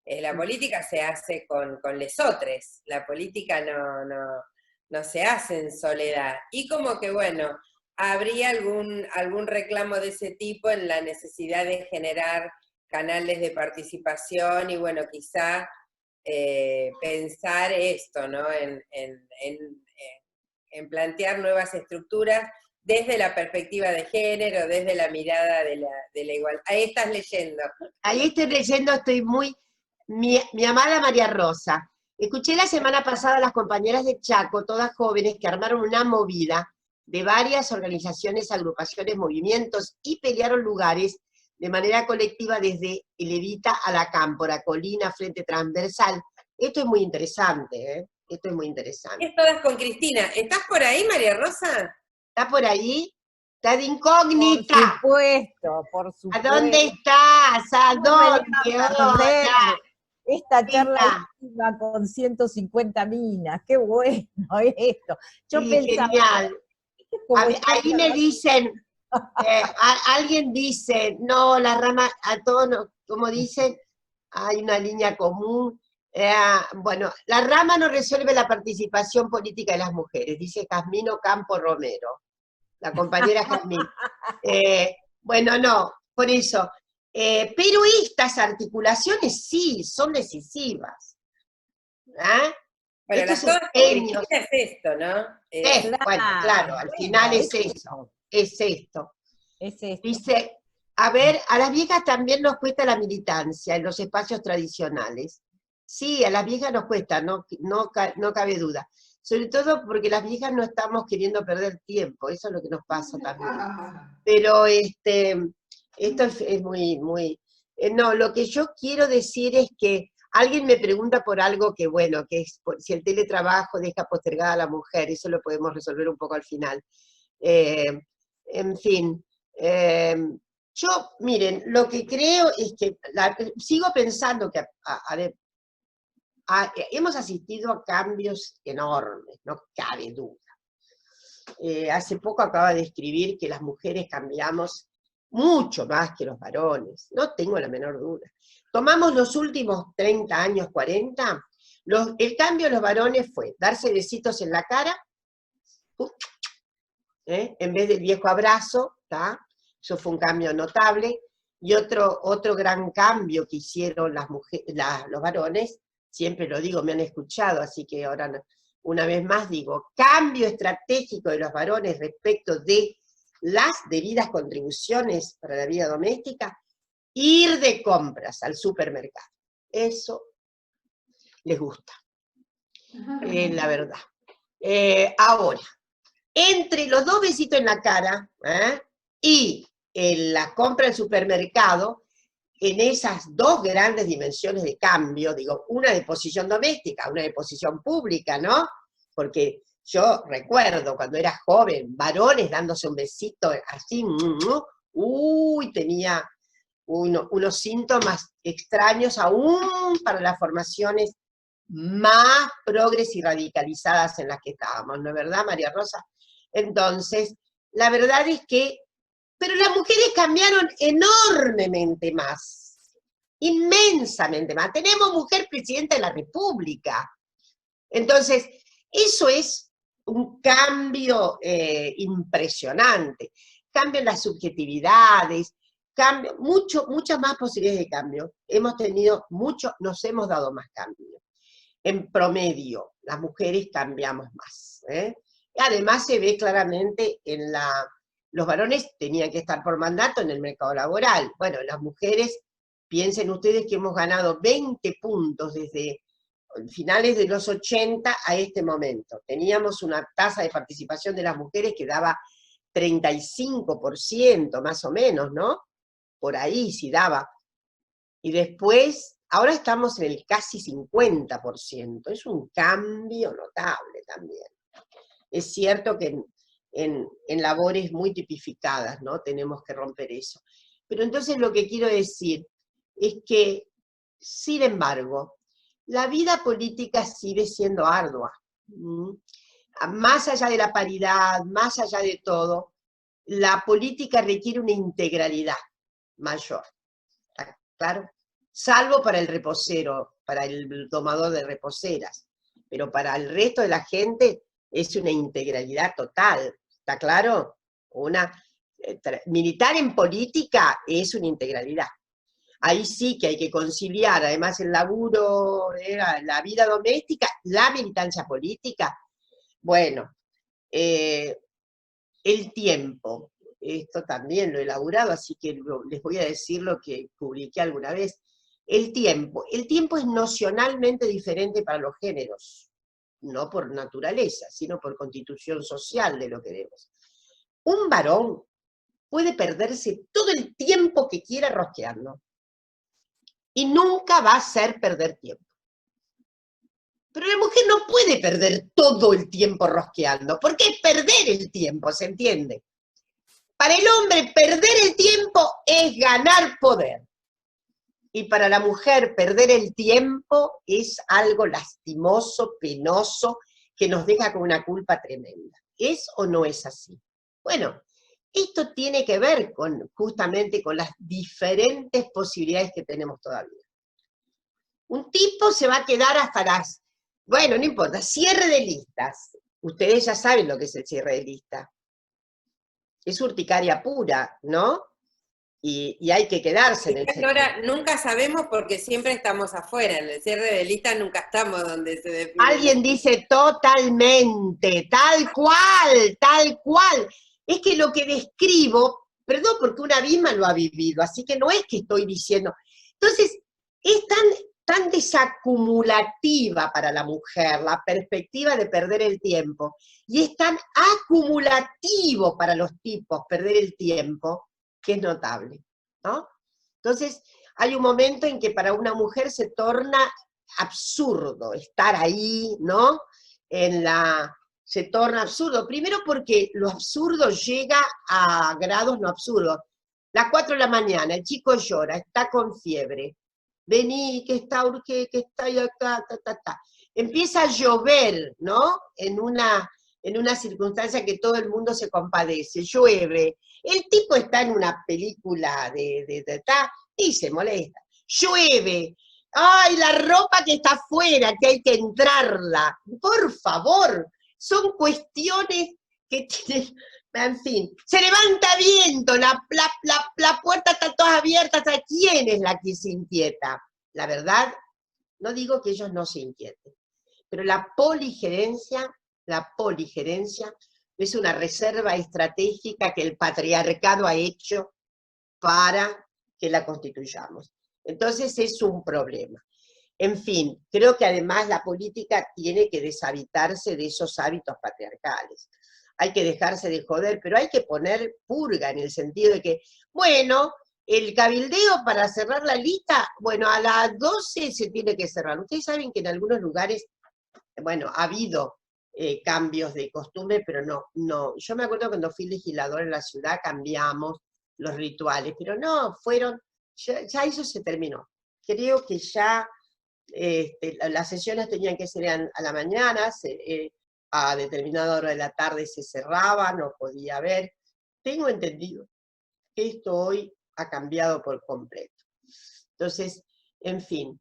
La política se hace con lesotres, la política no se hace en soledad. Y como que, bueno, habría algún reclamo de ese tipo en la necesidad de generar canales de participación y, bueno, quizá pensar esto, ¿no? En plantear nuevas estructuras desde la perspectiva de género, desde la mirada de la igualdad. Ahí estás leyendo. Ahí estoy leyendo, mi amada María Rosa. Escuché la semana pasada a las compañeras de Chaco, todas jóvenes, que armaron una movida de varias organizaciones, agrupaciones, movimientos, y pelearon lugares de manera colectiva desde el Evita a la Cámpora, Colina, Frente Transversal. Esto es muy interesante, ¿eh? Esto es muy interesante. Es todas con Cristina. ¿Estás por ahí, María Rosa? ¿Está por ahí? Está de incógnita. Por supuesto. ¿A dónde estás? ¿A dónde? Hola. Esta charla Mira. íntima con 150 minas, qué bueno esto. Yo Sí, pensaba, genial. Ahí me dicen, alguien dice, no, la rama, a todos, no, como dicen, hay una línea común. Bueno, la rama no resuelve la participación política de las mujeres, dice Jazmín Ocampo Romero, la compañera Jazmín. Bueno, no, por eso, Pero estas articulaciones sí, son decisivas. ¿Ah? Bueno, Estos las todas empeños. es esto, ¿no? Bueno, claro, al final bueno, es eso, es esto. es esto. Dice, a ver, a las viejas también nos cuesta la militancia en los espacios tradicionales. Sí, a las viejas nos cuesta, no cabe duda. Sobre todo porque las viejas no estamos queriendo perder tiempo, eso es lo que nos pasa también. Pero esto es muy... no, lo que yo quiero decir es que alguien me pregunta por algo que, bueno, que es si el teletrabajo deja postergada a la mujer, eso lo podemos resolver un poco al final. En fin, yo, miren, lo que creo es que, sigo pensando que, a ver, hemos asistido a cambios enormes, no cabe duda. Hace poco acaba de escribir que las mujeres cambiamos mucho más que los varones, no tengo la menor duda. Tomamos los últimos 30 años, 40, el cambio de los varones fue darse besitos en la cara, en vez del viejo abrazo, ¿tá? Eso fue un cambio notable, y otro gran cambio que hicieron los varones, siempre lo digo, me han escuchado, así que ahora una vez más digo, cambio estratégico de los varones respecto de las debidas contribuciones para la vida doméstica, ir de compras al supermercado. Eso les gusta, la verdad. Ahora, entre los dos besitos en la cara y la compra del supermercado, en esas dos grandes dimensiones de cambio, digo, una de posición doméstica, una de posición pública, ¿no? Porque yo recuerdo cuando era joven, varones dándose un besito así, tenía unos síntomas extraños aún para las formaciones más progres y radicalizadas en las que estábamos, ¿no es verdad, María Rosa? Entonces, la verdad es que, pero las mujeres cambiaron enormemente más, inmensamente más. Tenemos mujer presidenta de la República. Entonces, eso es un cambio impresionante. Cambian las subjetividades, muchas más posibilidades de cambio. Hemos tenido nos hemos dado más cambio. En promedio, las mujeres cambiamos más. Además se ve claramente los varones tenían que estar por mandato en el mercado laboral. Bueno, las mujeres, piensen ustedes que hemos ganado 20 puntos desde finales de los 80 a este momento. Teníamos una tasa de participación de las mujeres que daba 35% más o menos, ¿no? Por ahí sí daba. Y después, ahora estamos en el casi 50%. Es un cambio notable también. Es cierto que en labores muy tipificadas, ¿no? Tenemos que romper eso. Pero entonces lo que quiero decir es que, sin embargo, la vida política sigue siendo ardua. Más allá de la paridad, más allá de todo, la política requiere una integralidad mayor. ¿Está claro? Salvo para el reposero, para el domador de reposeras. Pero para el resto de la gente es una integralidad total. ¿Está claro? Militar en política es una integralidad. Ahí sí que hay que conciliar, además el laburo, la vida doméstica, la militancia política. Bueno, el tiempo, esto también lo he elaborado, así que les voy a decir lo que publiqué alguna vez. El tiempo es nocionalmente diferente para los géneros, no por naturaleza, sino por constitución social de lo que vemos. Un varón puede perderse todo el tiempo que quiera rosqueando, y nunca va a ser perder tiempo. Pero la mujer no puede perder todo el tiempo rosqueando, porque es perder el tiempo, ¿se entiende? Para el hombre perder el tiempo es ganar poder. Y para la mujer perder el tiempo es algo lastimoso, penoso, que nos deja con una culpa tremenda. ¿Es o no es así? Bueno, esto tiene que ver justamente con las diferentes posibilidades que tenemos todavía. Un tipo se va a quedar hasta bueno, no importa, cierre de listas. Ustedes ya saben lo que es el cierre de lista. Es urticaria pura, ¿no? y hay que quedarse en el sector. Ahora, nunca sabemos porque siempre estamos afuera, en el cierre de lista nunca estamos donde se define. Alguien dice totalmente, tal cual. Es que lo que describo, perdón, porque una misma lo ha vivido, así que no es que estoy diciendo. Entonces, es tan desacumulativa para la mujer la perspectiva de perder el tiempo, y es tan acumulativo para los tipos perder el tiempo, que es notable, ¿no? Entonces, hay un momento en que para una mujer se torna absurdo estar ahí, ¿no? Se torna absurdo. Primero porque lo absurdo llega a grados no absurdos. Las 4 de la mañana, el chico llora, está con fiebre. Vení, que está ahí acá, ta. Empieza a llover, ¿no? En una circunstancia que todo el mundo se compadece, llueve. El tipo está en una película y se molesta. Llueve. ¡Ay, la ropa que está afuera, que hay que entrarla! Por favor, son cuestiones que tienen, en fin. Se levanta viento, la puerta está toda abierta, ¿a quién es la que se inquieta? La verdad, no digo que ellos no se inquieten, pero la poligerencia es una reserva estratégica que el patriarcado ha hecho para que la constituyamos. Entonces es un problema. En fin, creo que además la política tiene que deshabitarse de esos hábitos patriarcales. Hay que dejarse de joder, pero hay que poner purga en el sentido de que, bueno, el cabildeo para cerrar la lista, bueno, a las 12 se tiene que cerrar. Ustedes saben que en algunos lugares, bueno, ha habido cambios de costumbre, pero no. Yo me acuerdo cuando fui legislador en la ciudad cambiamos los rituales, pero no, ya eso se terminó. Creo que ya las sesiones tenían que ser a la mañana, a determinada hora de la tarde se cerraba, no podía haber. Tengo entendido que esto hoy ha cambiado por completo. Entonces, en fin.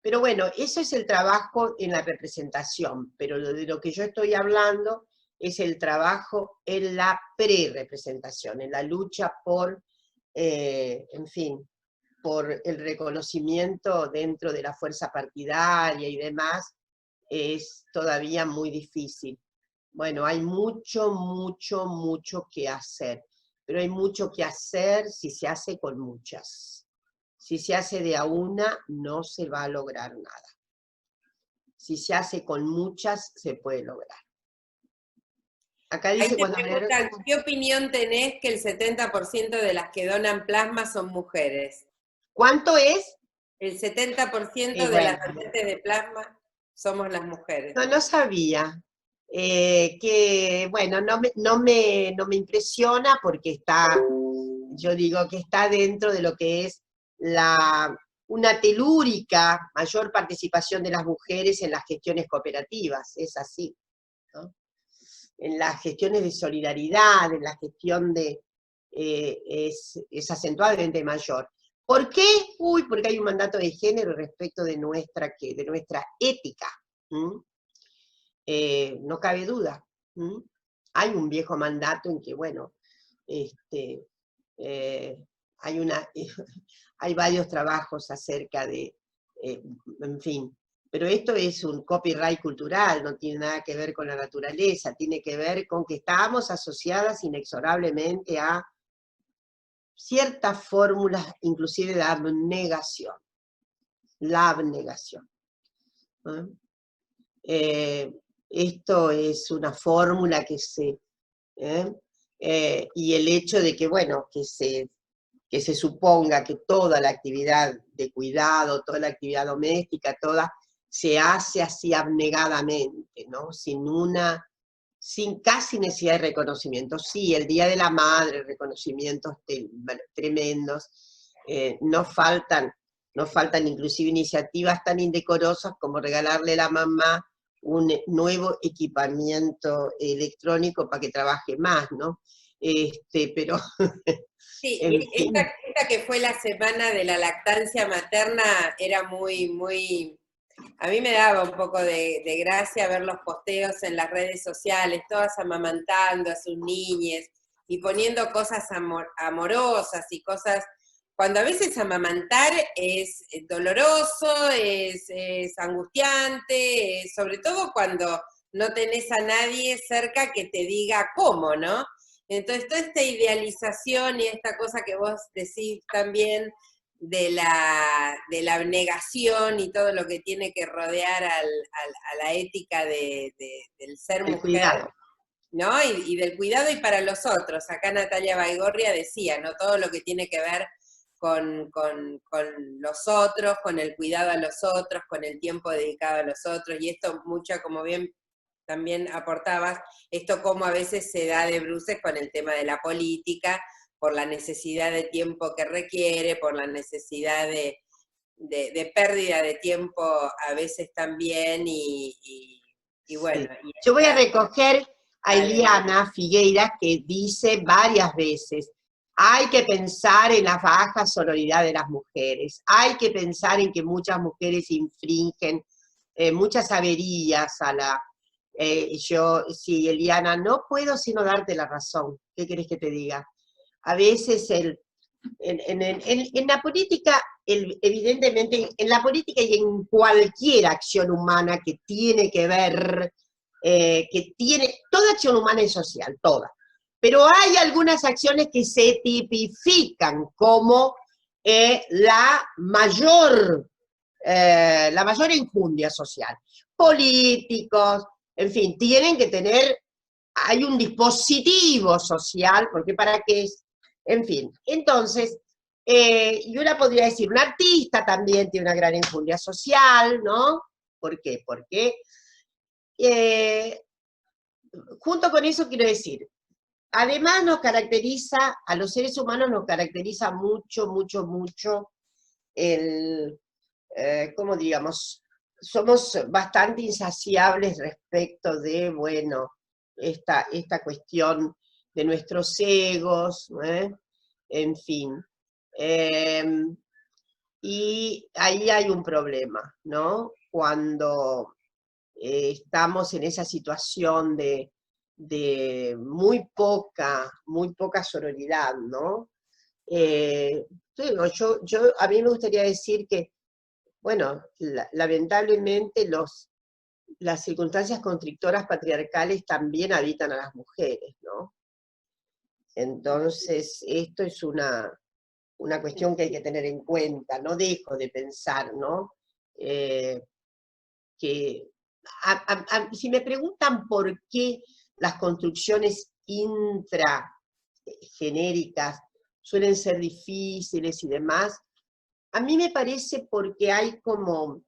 Pero bueno, eso es el trabajo en la representación, pero de lo que yo estoy hablando es el trabajo en la pre-representación, en la lucha por, en fin, por el reconocimiento dentro de la fuerza partidaria y demás, es todavía muy difícil. Bueno, hay mucho que hacer, pero hay mucho que hacer si se hace con muchas. Si se hace de a una, no se va a lograr nada. Si se hace con muchas, se puede lograr. Acá dice cuando... ¿Qué opinión tenés que el 70% de las que donan plasma son mujeres? ¿Cuánto es? El 70% de las donantes de plasma somos las mujeres. No sabía. Que, bueno, no me impresiona porque está, yo digo que está dentro de lo que es una telúrica mayor participación de las mujeres en las gestiones cooperativas, es así, ¿no? En las gestiones de solidaridad, en la gestión es acentuadamente mayor. ¿Por qué? Porque hay un mandato de género respecto de nuestra ética. No cabe duda. Hay un viejo mandato en que, bueno, hay varios trabajos acerca de, en fin, pero esto es un copyright cultural, no tiene nada que ver con la naturaleza, tiene que ver con que estamos asociadas inexorablemente a ciertas fórmulas, inclusive de abnegación. La abnegación. Esto es una fórmula que y el hecho de que, bueno, que se suponga que toda la actividad de cuidado, toda la actividad doméstica, toda, se hace así abnegadamente, ¿no? Sin casi necesidad de reconocimiento. Sí, el Día de la Madre, reconocimientos tremendos, no faltan inclusive iniciativas tan indecorosas como regalarle a la mamá un nuevo equipamiento electrónico para que trabaje más, ¿no? Pero... Sí, esta que fue la semana de la lactancia materna era muy... A mí me daba un poco de gracia ver los posteos en las redes sociales, todas amamantando a sus niñes, y poniendo cosas amorosas y cosas, cuando a veces amamantar es doloroso, es angustiante, sobre todo cuando no tenés a nadie cerca que te diga cómo, ¿no? Entonces, toda esta idealización y esta cosa que vos decís también de la abnegación y todo lo que tiene que rodear a la ética del ser El mujer, cuidado. ¿no? Y del cuidado y para los otros. Acá Natalia Baigorria decía, ¿no? Todo lo que tiene que ver con los otros, con el cuidado a los otros, con el tiempo dedicado a los otros, y esto mucho, como bien también aportabas, esto como a veces se da de bruces con el tema de la política, por la necesidad de tiempo que requiere, por la necesidad de pérdida de tiempo a veces también, y bueno. Sí. Y Yo voy a esta, recoger a dale. Eliana Figueira, que dice varias veces, hay que pensar en la baja sororidad de las mujeres, hay que pensar en que muchas mujeres infringen muchas averías a la... sí, Eliana, no puedo sino darte la razón. ¿Qué querés que te diga? A veces en la política, evidentemente, en la política y en cualquier acción humana que tiene que ver, toda acción humana es social, toda. Pero hay algunas acciones que se tipifican como la mayor enjundia social. Políticos, en fin, tienen que tener, hay un dispositivo social, porque para qué es, en fin. Entonces, y una podría decir, un artista también tiene una gran enjundia social, ¿no? ¿Por qué? Porque, junto con eso quiero decir, además nos caracteriza, a los seres humanos nos caracteriza mucho, mucho, mucho el, ¿cómo digamos? Somos bastante insaciables respecto de, bueno, esta cuestión de nuestros egos, en fin. Y ahí hay un problema, ¿no? Cuando estamos en esa situación de muy poca sororidad, ¿no? A mí me gustaría decir que, bueno, lamentablemente las circunstancias constrictoras patriarcales también habitan a las mujeres, ¿no? Entonces, esto es una cuestión que hay que tener en cuenta, no dejo de pensar, ¿no? Que si me preguntan por qué las construcciones intragenéricas suelen ser difíciles y demás, a mí me parece porque hay como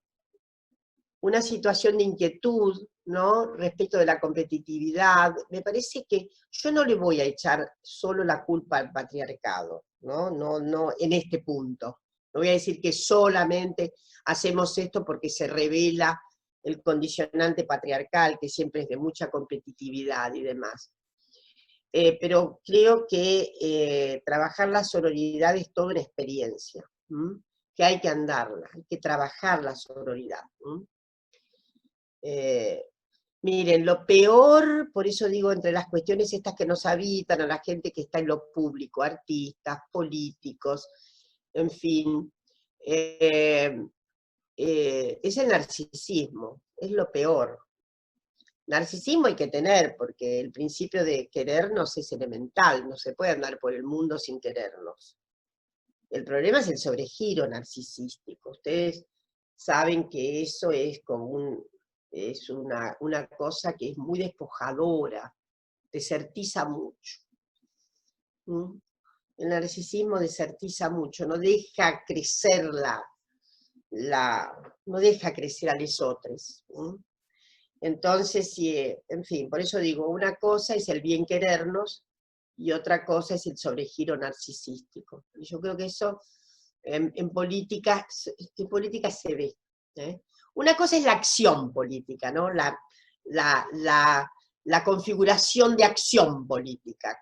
una situación de inquietud, ¿no? Respecto de la competitividad. Me parece que yo no le voy a echar solo la culpa al patriarcado, ¿no? No, en este punto. No voy a decir que solamente hacemos esto porque se revela el condicionante patriarcal, que siempre es de mucha competitividad y demás. Pero creo que trabajar la sororidad es toda una experiencia, que hay que andarla, hay que trabajar la sororidad. Miren, lo peor, por eso digo, entre las cuestiones estas que nos habitan, a la gente que está en lo público, artistas, políticos, en fin, es el narcisismo, es lo peor. Narcisismo hay que tener, porque el principio de querernos es elemental, no se puede andar por el mundo sin querernos. El problema es el sobregiro narcisístico. Ustedes saben que eso es como es una cosa que es muy despojadora, desertiza mucho. El narcisismo desertiza mucho, no deja crecer no deja crecer a los otros. Entonces, en fin, por eso digo, una cosa es el bien querernos y otra cosa es el sobregiro narcisístico. Y yo creo que eso en política se ve. Una cosa es la acción política, ¿no? La configuración de acción política,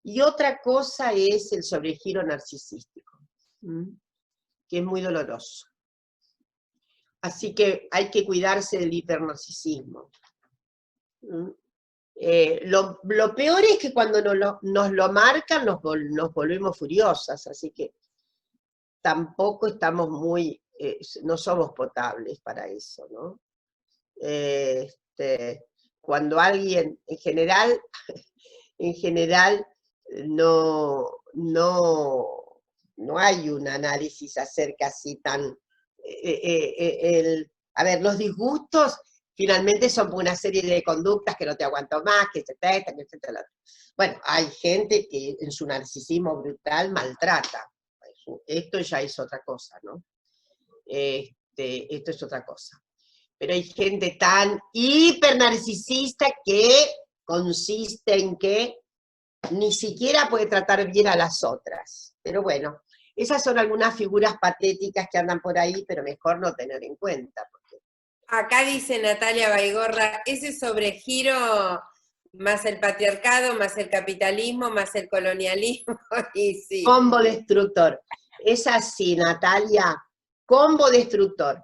y otra cosa es el sobregiro narcisístico, que es muy doloroso. Así que hay que cuidarse del hipernarcisismo. Lo peor es que cuando nos lo marcan nos volvemos furiosas, así que tampoco estamos no somos potables para eso, ¿no? Cuando alguien, en general no hay un análisis acerca así tan... a ver, los disgustos finalmente son por una serie de conductas que no te aguanto más, que se testan, etc. Bueno, hay gente que en su narcisismo brutal maltrata. Esto ya es otra cosa, ¿no? Esto es otra cosa. Pero hay gente tan hipernarcisista que consiste en que ni siquiera puede tratar bien a las otras. Pero bueno, esas son algunas figuras patéticas que andan por ahí, pero mejor no tener en cuenta. Acá dice Natalia Baigorra, ese sobregiro más el patriarcado, más el capitalismo, más el colonialismo, y sí. Combo destructor. Es así, Natalia, combo destructor.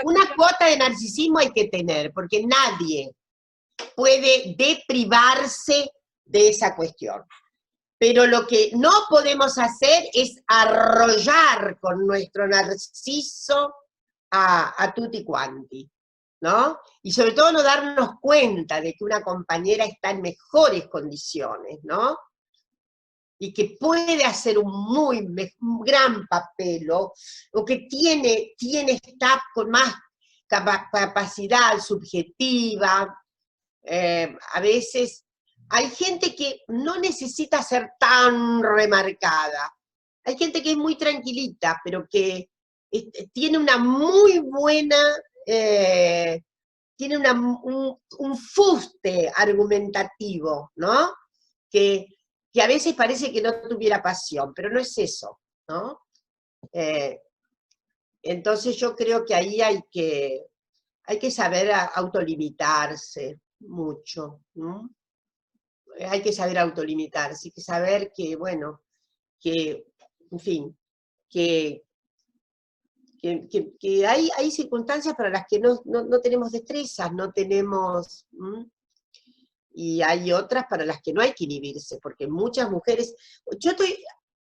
Una cuota de narcisismo hay que tener, porque nadie puede deprivarse de esa cuestión. Pero lo que no podemos hacer es arrollar con nuestro narciso a tutti quanti, ¿no? Y sobre todo no darnos cuenta de que una compañera está en mejores condiciones, ¿no? Y que puede hacer un gran papel, o que está con más capacidad subjetiva. A veces hay gente que no necesita ser tan remarcada. Hay gente que es muy tranquilita, pero que tiene una muy buena, tiene un fuste argumentativo, ¿no? Que a veces parece que no tuviera pasión, pero no es eso, ¿no? Entonces yo creo que ahí hay que saber autolimitarse mucho, ¿no? Hay que saber autolimitarse, hay que saber que, bueno, que, en fin, que hay circunstancias para las que no tenemos destrezas, no tenemos... Y hay otras para las que no hay que inhibirse, porque muchas mujeres...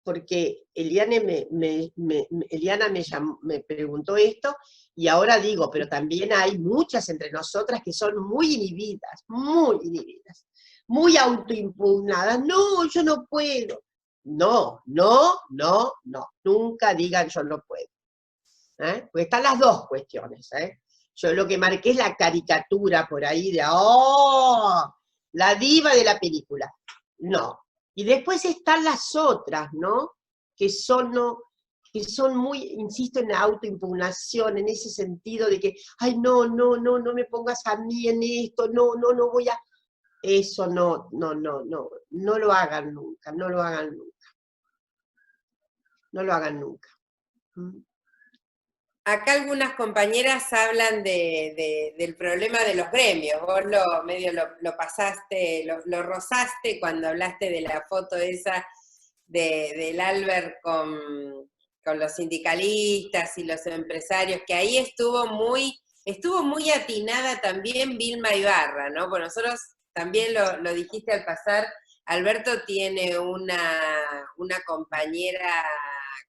Porque Eliana me preguntó esto, y ahora digo, pero también hay muchas entre nosotras que son muy inhibidas, muy autoimpugnadas. No, yo no puedo. No, nunca digan yo no puedo. Porque están las dos cuestiones. Yo lo que marqué es la caricatura por ahí de, ¡oh! La diva de la película. No. Y después están las otras, ¿no? Que son muy, insisto, en la autoimpugnación, en ese sentido de que, ay, no me pongas a mí en esto, no voy a... Eso no lo hagan nunca, no lo hagan nunca. Acá algunas compañeras hablan del problema de los gremios. Vos lo pasaste, lo rozaste cuando hablaste de la foto esa del Albert con los sindicalistas y los empresarios, que ahí estuvo muy atinada también Vilma Ibarra, ¿no? Pues nosotros también lo dijiste al pasar, Alberto tiene una compañera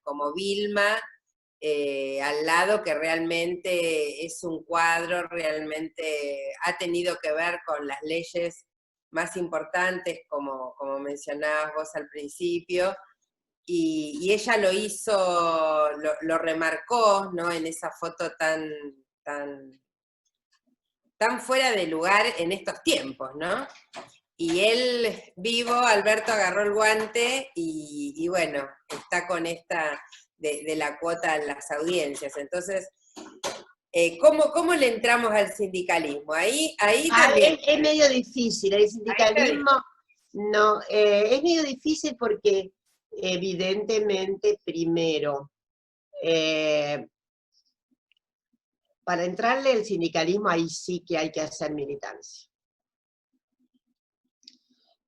como Vilma, al lado, que realmente es un cuadro, realmente ha tenido que ver con las leyes más importantes, como mencionabas vos al principio, y ella lo hizo, lo remarcó, ¿no? En esa foto tan fuera de lugar en estos tiempos, ¿no? Y él, vivo, Alberto, agarró el guante y bueno, está con esta de la cuota en las audiencias. Entonces, ¿cómo le entramos al sindicalismo? Ahí también... Es medio difícil, el sindicalismo no, es medio difícil porque evidentemente, primero, para entrarle al sindicalismo ahí sí que hay que hacer militancia.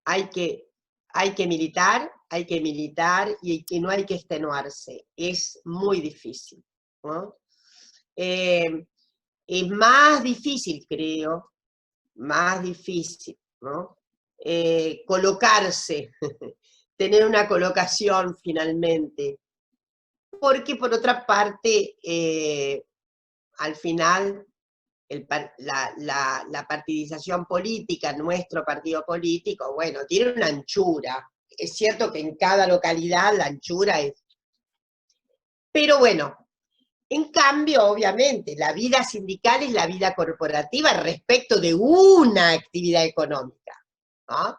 Hay que militar y que no hay que extenuarse. Es muy difícil, ¿no? Es más difícil, creo, más difícil, ¿no? Colocarse, tener una colocación finalmente, porque por otra parte, al final, la partidización política, nuestro partido político, bueno, tiene una anchura. Es cierto que en cada localidad la anchura es... Pero bueno, en cambio, obviamente, la vida sindical es la vida corporativa respecto de una actividad económica, ¿no?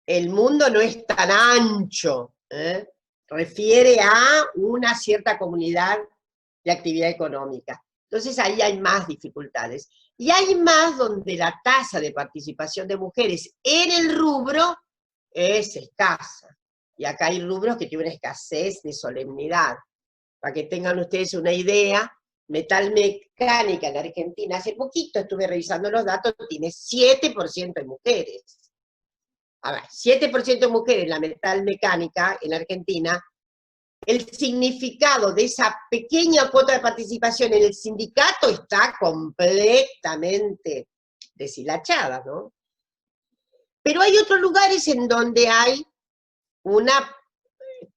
El mundo no es tan ancho, ¿eh? Refiere a una cierta comunidad de actividad económica. Entonces ahí hay más dificultades. Y hay más donde la tasa de participación de mujeres en el rubro es escasa. Y acá hay rubros que tienen una escasez de solemnidad. Para que tengan ustedes una idea, metalmecánica en Argentina, hace poquito estuve revisando los datos, tiene 7% de mujeres. A ver, 7% de mujeres en la metalmecánica en Argentina, el significado de esa pequeña cuota de participación en el sindicato está completamente deshilachada, ¿no? Pero hay otros lugares en donde hay una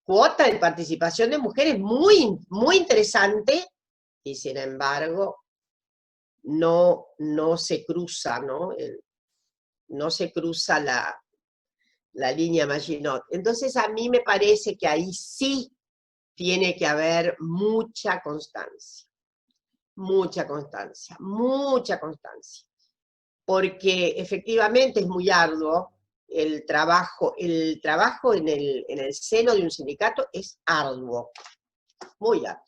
cuota de participación de mujeres muy, muy interesante, y sin embargo no se cruza, ¿no? No se cruza la línea Maginot. Entonces a mí me parece que ahí sí tiene que haber mucha constancia, mucha constancia, mucha constancia, porque efectivamente es muy arduo el trabajo en el seno de un sindicato es arduo, muy arduo,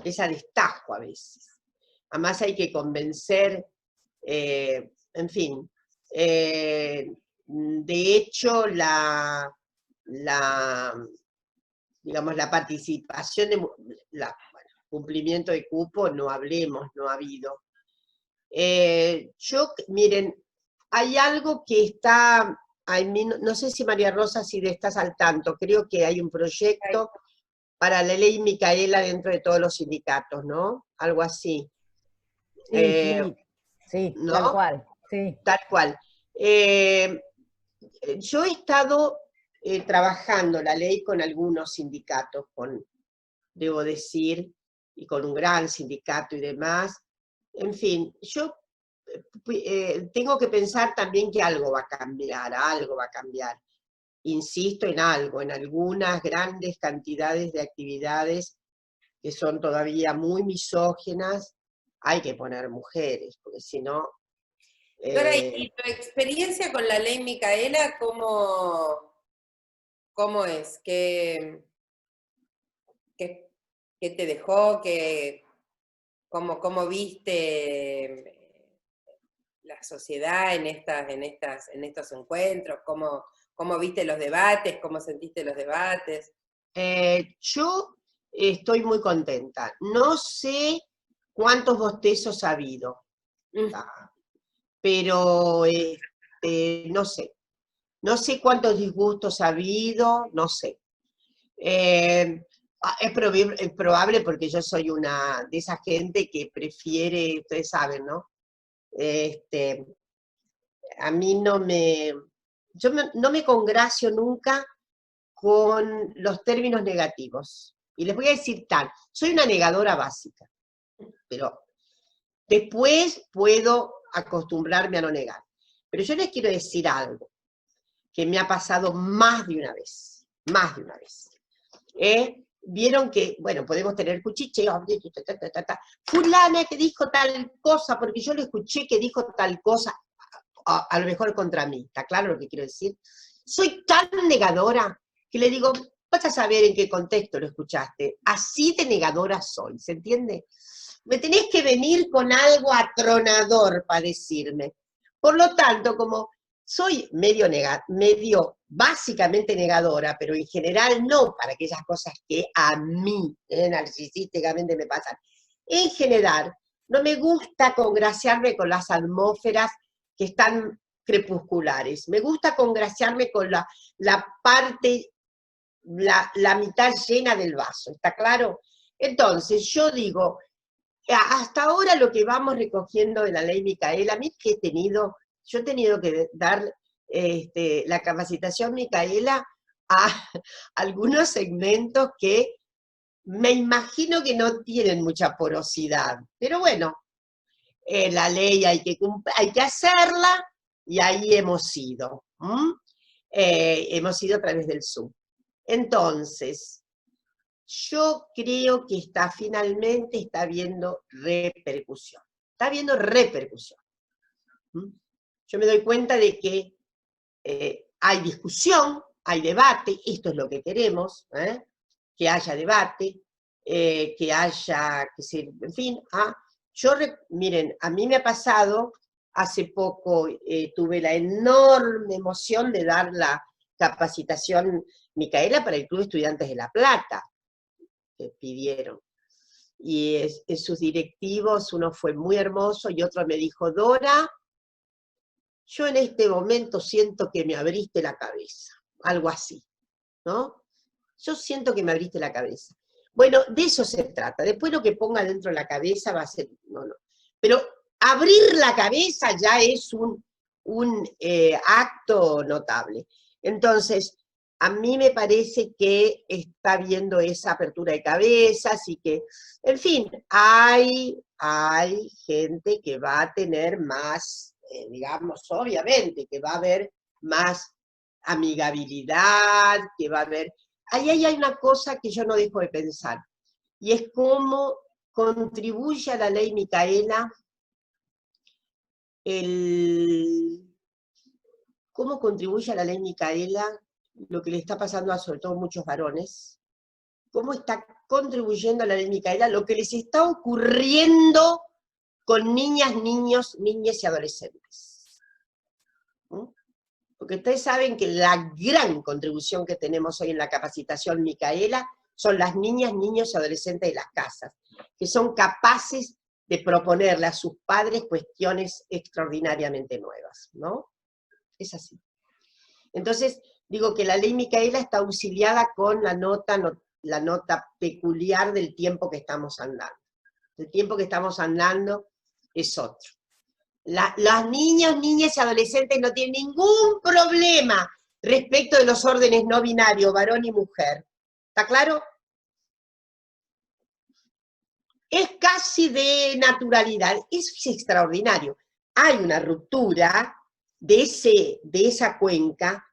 es a destajo a veces. Además hay que convencer, en fin, de hecho digamos, la participación de cumplimiento de cupo, no hablemos, no ha habido. Miren, hay algo que está, no sé si María Rosa si estás al tanto, creo que hay un proyecto para la ley Micaela dentro de todos los sindicatos, ¿no? Algo así. Sí, ¿no? tal cual, sí. Tal cual. Yo he estado trabajando la ley con algunos sindicatos, debo decir, y con un gran sindicato y demás. En fin, yo tengo que pensar también que algo va a cambiar, algo va a cambiar. Insisto en algo, en algunas grandes cantidades de actividades que son todavía muy misóginas, hay que poner mujeres, porque si no... Dora, ¿y tu experiencia con la ley Micaela cómo es? ¿Qué te dejó? ¿Cómo viste la sociedad en estos encuentros? ¿Cómo viste los debates? ¿Cómo sentiste los debates? Yo estoy muy contenta. No sé cuántos bostezos ha habido, pero no sé. No sé cuántos disgustos ha habido, no sé. Es probable porque yo soy una de esa gente que prefiere, ustedes saben, ¿no? A mí no me congracio nunca con los términos negativos. Y les voy a decir soy una negadora básica, pero después puedo acostumbrarme a no negar. Pero yo les quiero decir algo que me ha pasado más de una vez. Vieron que, bueno, podemos tener cuchicheos, fulana que dijo tal cosa, porque yo le escuché que dijo tal cosa, a lo mejor contra mí, ¿está claro lo que quiero decir? Soy tan negadora que le digo, vas a saber en qué contexto lo escuchaste, así de negadora soy, ¿se entiende? Me tenés que venir con algo atronador para decirme. Por lo tanto, como soy medio básicamente negadora, pero en general no para aquellas cosas que a mí narcisísticamente me pasan. En general, no me gusta congraciarme con las atmósferas que están crepusculares. Me gusta congraciarme con la parte, la mitad llena del vaso, ¿está claro? Entonces yo digo, hasta ahora lo que vamos recogiendo de la ley Micaela, a mí que yo he tenido que dar la capacitación Micaela a algunos segmentos que me imagino que no tienen mucha porosidad, pero bueno, la ley hay que hacerla, y ahí hemos ido. Hemos ido a través del Zoom. Entonces, yo creo que finalmente está habiendo repercusión. Está habiendo repercusión. Yo me doy cuenta de que hay discusión, hay debate, esto es lo que queremos, que haya debate, que haya, en fin, miren, a mí me ha pasado, hace poco tuve la enorme emoción de dar la capacitación Micaela para el Club Estudiantes de La Plata, que pidieron. Y en sus directivos uno fue muy hermoso y otro me dijo, Dora, yo en este momento siento que me abriste la cabeza, algo así, ¿no? Yo siento que me abriste la cabeza. Bueno, de eso se trata. Después lo que ponga dentro de la cabeza va a ser, no. Pero abrir la cabeza ya es un acto notable. Entonces, a mí me parece que está habiendo esa apertura de cabezas y que, en fin, hay gente que va a tener más, digamos, obviamente, que va a haber más amigabilidad, que va a haber... Ahí hay una cosa que yo no dejo de pensar, y es cómo contribuye a la ley Micaela cómo contribuye a la ley Micaela lo que le está pasando a sobre todo muchos varones, cómo está contribuyendo a la ley Micaela lo que les está ocurriendo con niñas, niños, niñas y adolescentes. Porque ustedes saben que la gran contribución que tenemos hoy en la capacitación Micaela son las niñas, niños y adolescentes de las casas, que son capaces de proponerle a sus padres cuestiones extraordinariamente nuevas, ¿no? Es así. Entonces, digo que la ley Micaela está auxiliada con la nota peculiar del tiempo que estamos andando. El tiempo que estamos andando es otro. Las niñas, niñas y adolescentes no tienen ningún problema respecto de los órdenes no binarios, varón y mujer. ¿Está claro? Es casi de naturalidad, es extraordinario. Hay una ruptura de esa cuenca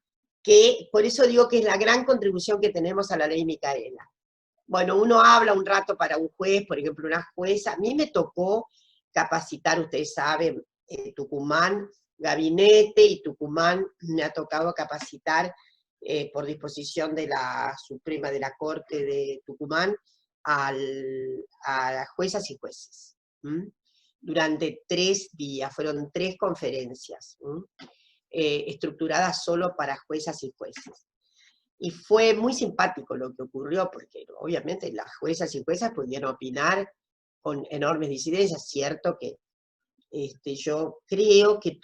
que, por eso digo que es la gran contribución que tenemos a la ley Micaela. Bueno, uno habla un rato para un juez, por ejemplo, una jueza. A mí me tocó capacitar, ustedes saben, Tucumán, gabinete, y Tucumán me ha tocado capacitar por disposición de la Suprema de la Corte de Tucumán a las juezas y jueces. Durante 3 días, fueron 3 conferencias, estructuradas solo para juezas y jueces. Y fue muy simpático lo que ocurrió, porque obviamente las juezas y juezas pudieron opinar con enormes disidencias. Cierto que yo creo que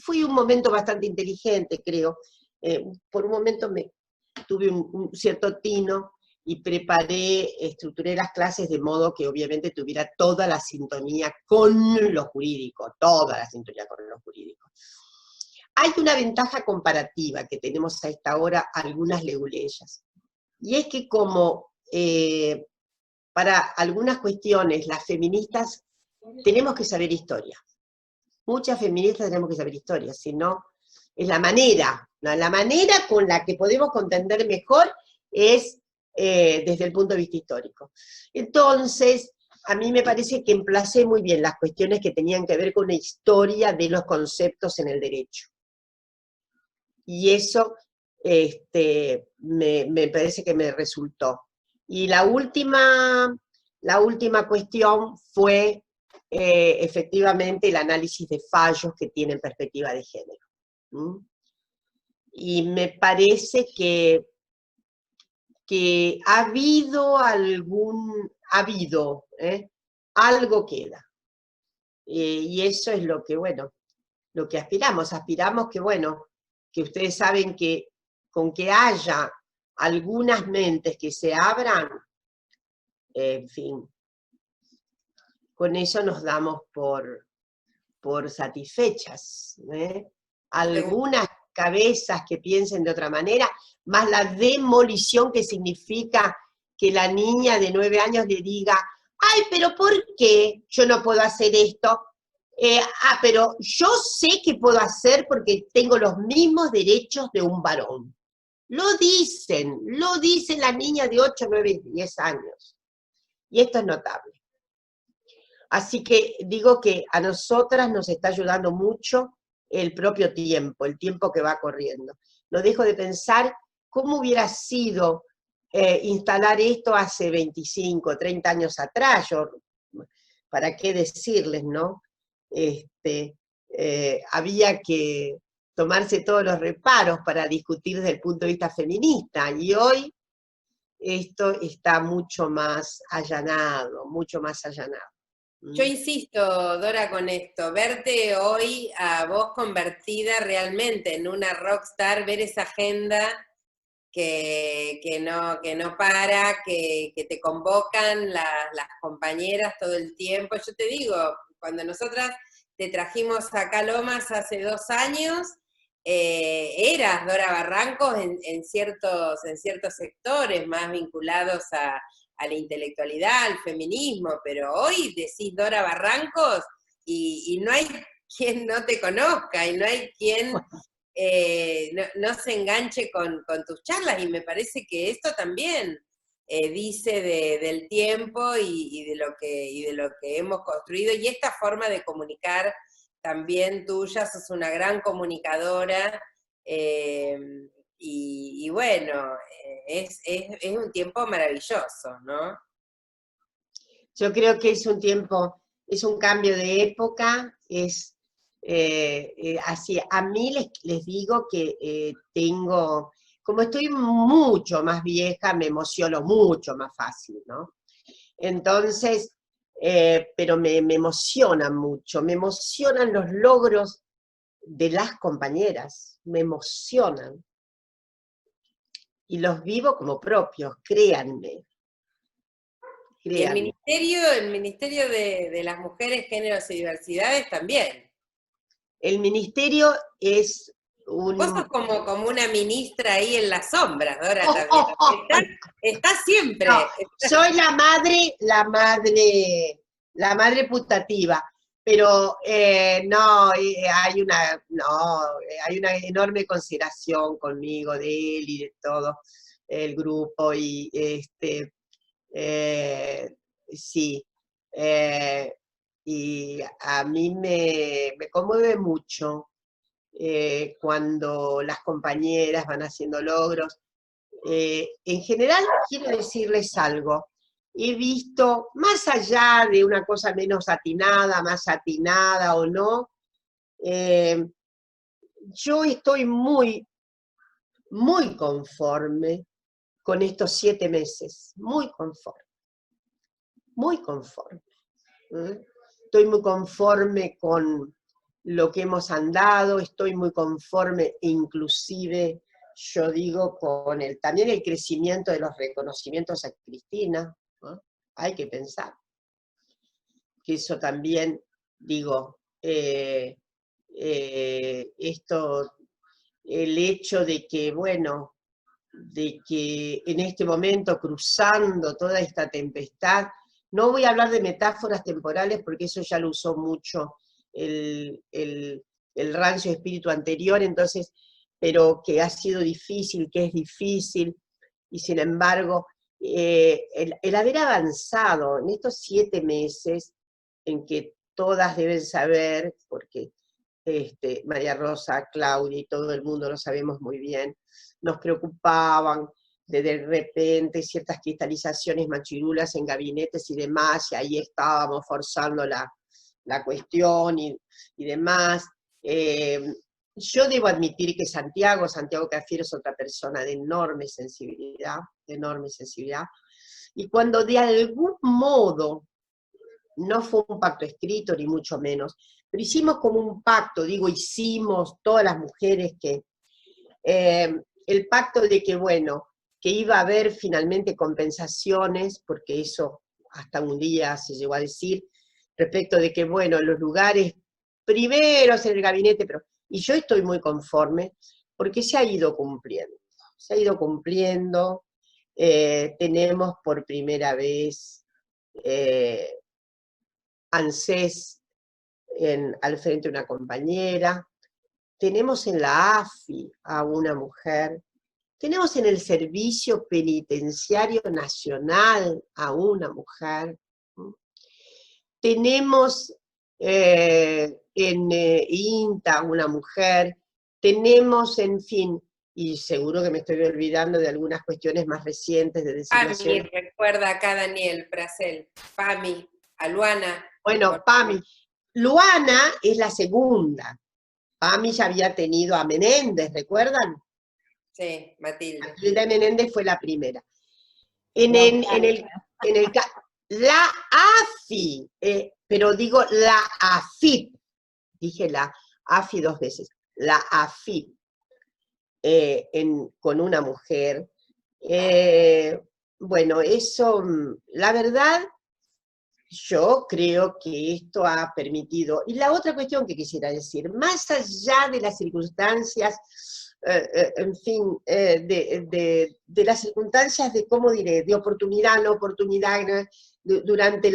fui un momento bastante inteligente, creo. Por un momento tuve un cierto tino y estructuré las clases de modo que obviamente tuviera toda la sintonía con lo jurídico, toda la sintonía con lo jurídico. Hay una ventaja comparativa que tenemos a esta hora algunas leguleyas, y es que como para algunas cuestiones las feministas tenemos que saber historia. Muchas feministas tenemos que saber historia, si no, es la manera con la que podemos contender mejor es desde el punto de vista histórico. Entonces, a mí me parece que emplacé muy bien las cuestiones que tenían que ver con la historia de los conceptos en el derecho. Y eso me parece que me resultó. Y la última cuestión fue efectivamente el análisis de fallos que tienen perspectiva de género. Y me parece que ha habido algo queda. Y eso es lo que aspiramos. Aspiramos que ustedes saben que con que haya algunas mentes que se abran, en fin, con eso nos damos por satisfechas, ¿eh? Algunas cabezas que piensen de otra manera, más la demolición que significa que la niña de 9 años le diga, ay, pero ¿por qué yo no puedo hacer esto? Pero yo sé que puedo hacer porque tengo los mismos derechos de un varón. Lo dicen las niñas de 8, 9, 10 años. Y esto es notable. Así que digo que a nosotras nos está ayudando mucho el propio tiempo, el tiempo que va corriendo. No dejo de pensar cómo hubiera sido instalar esto hace 25, 30 años atrás. Yo, ¿para qué decirles, no? Había que tomarse todos los reparos para discutir desde el punto de vista feminista, y hoy esto está mucho más allanado, mucho más allanado. Yo insisto, Dora, con esto, verte hoy a vos convertida realmente en una rockstar, ver esa agenda que no para, que te convocan las compañeras todo el tiempo. Yo te digo, cuando nosotras te trajimos acá a Lomas hace 2 años, eras Dora Barrancos en ciertos sectores más vinculados a la intelectualidad, al feminismo, pero hoy decís Dora Barrancos y no hay quien no te conozca, y no hay quien no se enganche con tus charlas, y me parece que esto también dice del tiempo y de lo que hemos construido, y esta forma de comunicar también tuya. Sos una gran comunicadora, y bueno, es un tiempo maravilloso, ¿no? Yo creo que es un tiempo, es un cambio de época, así. A mí les digo que tengo, como estoy mucho más vieja, me emociono mucho más fácil, ¿no? Entonces, pero me emocionan mucho, me emocionan los logros de las compañeras, me emocionan. Y los vivo como propios, créanme. Y el Ministerio de las Mujeres, Géneros y Diversidades también. El ministerio es un... Vos sos como una ministra ahí en las sombras, Dora, también. Está siempre. No, soy la madre putativa, pero hay una enorme consideración conmigo de él y de todo el grupo, y sí, y a mí me conmueve mucho cuando las compañeras van haciendo logros. En general, quiero decirles algo. He visto, más allá de una cosa menos atinada, más atinada o no, yo estoy muy, muy conforme con estos 7 meses, muy conforme, muy conforme. Estoy muy conforme con lo que hemos andado, estoy muy conforme, inclusive, yo digo, con también el crecimiento de los reconocimientos a Cristina, ¿no? Hay que pensar que eso también, digo, esto, el hecho de que, bueno, de que en este momento, cruzando toda esta tempestad, no voy a hablar de metáforas temporales porque eso ya lo usó mucho el rancio espíritu anterior, entonces, pero que ha sido difícil, que es difícil, y sin embargo, el haber avanzado en estos 7 meses, en que todas deben saber, porque María Rosa, Claudia y todo el mundo lo sabemos muy bien, nos preocupaban de repente ciertas cristalizaciones machirulas en gabinetes y demás, y ahí estábamos forzando la cuestión y demás. Yo debo admitir que Santiago Cafiero es otra persona de enorme sensibilidad, y cuando de algún modo, no fue un pacto escrito ni mucho menos, pero hicimos como un pacto, hicimos todas las mujeres que, el pacto de que, bueno, que iba a haber finalmente compensaciones, porque eso hasta un día se llegó a decir, respecto de que, bueno, los lugares primeros en el gabinete, pero, y yo estoy muy conforme, porque se ha ido cumpliendo, tenemos por primera vez ANSES al frente de una compañera, tenemos en la AFI a una mujer, tenemos en el Servicio Penitenciario Nacional a una mujer, tenemos en INTA una mujer, tenemos, en fin, y seguro que me estoy olvidando de algunas cuestiones más recientes de designación. PAMI, recuerda acá Daniel Bracel, PAMI, a Luana. Bueno, PAMI. Luana es la segunda. PAMI ya había tenido a Menéndez, ¿recuerdan? Sí, Matilde. Matilde Menéndez fue la primera. La AFI, pero digo la AFIP, dije la AFI 2 veces, la AFIP, con una mujer. Bueno, eso, la verdad, yo creo que esto ha permitido. Y la otra cuestión que quisiera decir, más allá de las circunstancias, en fin, de las circunstancias de, ¿cómo diré?, de oportunidad, no oportunidad, durante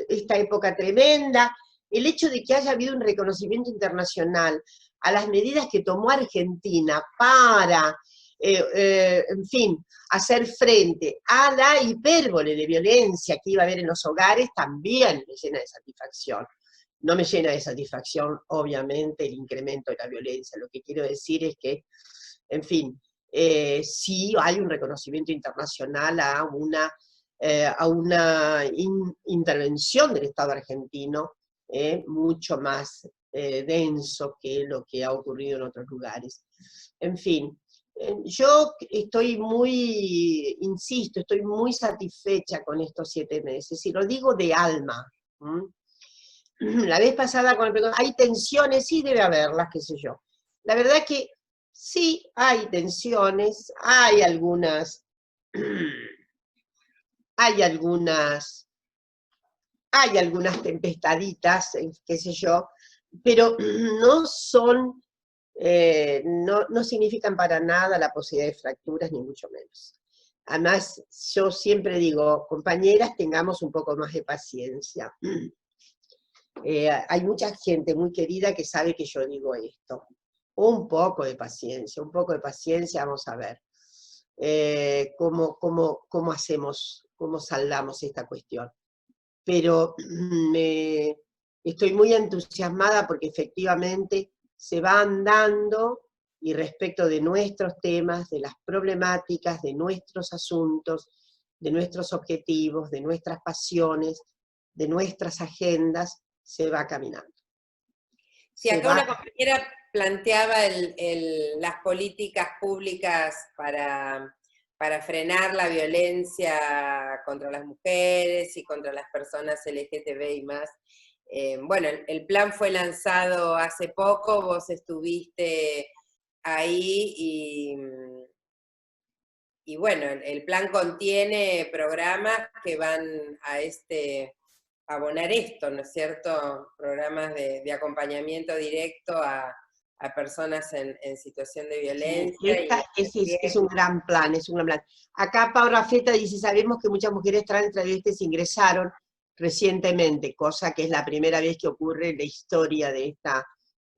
esta época tremenda, el hecho de que haya habido un reconocimiento internacional a las medidas que tomó Argentina para, en fin, hacer frente a la hipérbole de violencia que iba a haber en los hogares, también me llena de satisfacción. No me llena de satisfacción, obviamente, el incremento de la violencia. Lo que quiero decir es que, en fin, sí hay un reconocimiento internacional a una intervención del Estado argentino mucho más denso que lo que ha ocurrido en otros lugares. En fin, yo estoy muy, insisto, estoy muy satisfecha con estos 7 meses, y lo digo de alma. La vez pasada, cuando me preguntaron, ¿hay tensiones? Sí, debe haberlas, qué sé yo. La verdad que sí, hay tensiones, hay algunas tempestaditas, qué sé yo, pero no son, no significan para nada la posibilidad de fracturas, ni mucho menos. Además, yo siempre digo, compañeras, tengamos un poco más de paciencia. Hay mucha gente muy querida que sabe que yo digo esto. Un poco de paciencia, vamos a ver cómo hacemos, cómo saldamos esta cuestión. Pero estoy muy entusiasmada porque efectivamente se va andando, y respecto de nuestros temas, de las problemáticas, de nuestros asuntos, de nuestros objetivos, de nuestras pasiones, de nuestras agendas, se va caminando. Si acá una compañera planteaba las políticas públicas para frenar la violencia contra las mujeres y contra las personas LGTB y más. Bueno, el plan fue lanzado hace poco, vos estuviste ahí y bueno, el plan contiene programas que van a abonar esto, ¿no es cierto? Programas de acompañamiento directo a personas en situación de violencia. Sí, es un gran plan, Acá Pau Rafeta dice, sabemos que muchas mujeres trans travestis ingresaron recientemente, cosa que es la primera vez que ocurre en la historia de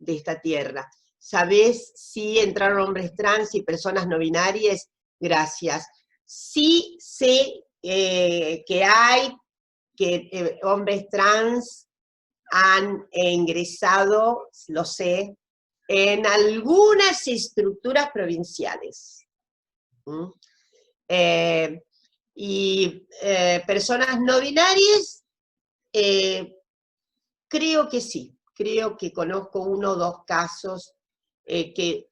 esta tierra. ¿Sabés si entraron hombres trans y personas no binarias? Gracias. Sí sé que hay hombres trans han ingresado, lo sé, en algunas estructuras provinciales. Y personas no binarias, creo que sí. Creo que conozco 1 o 2 casos que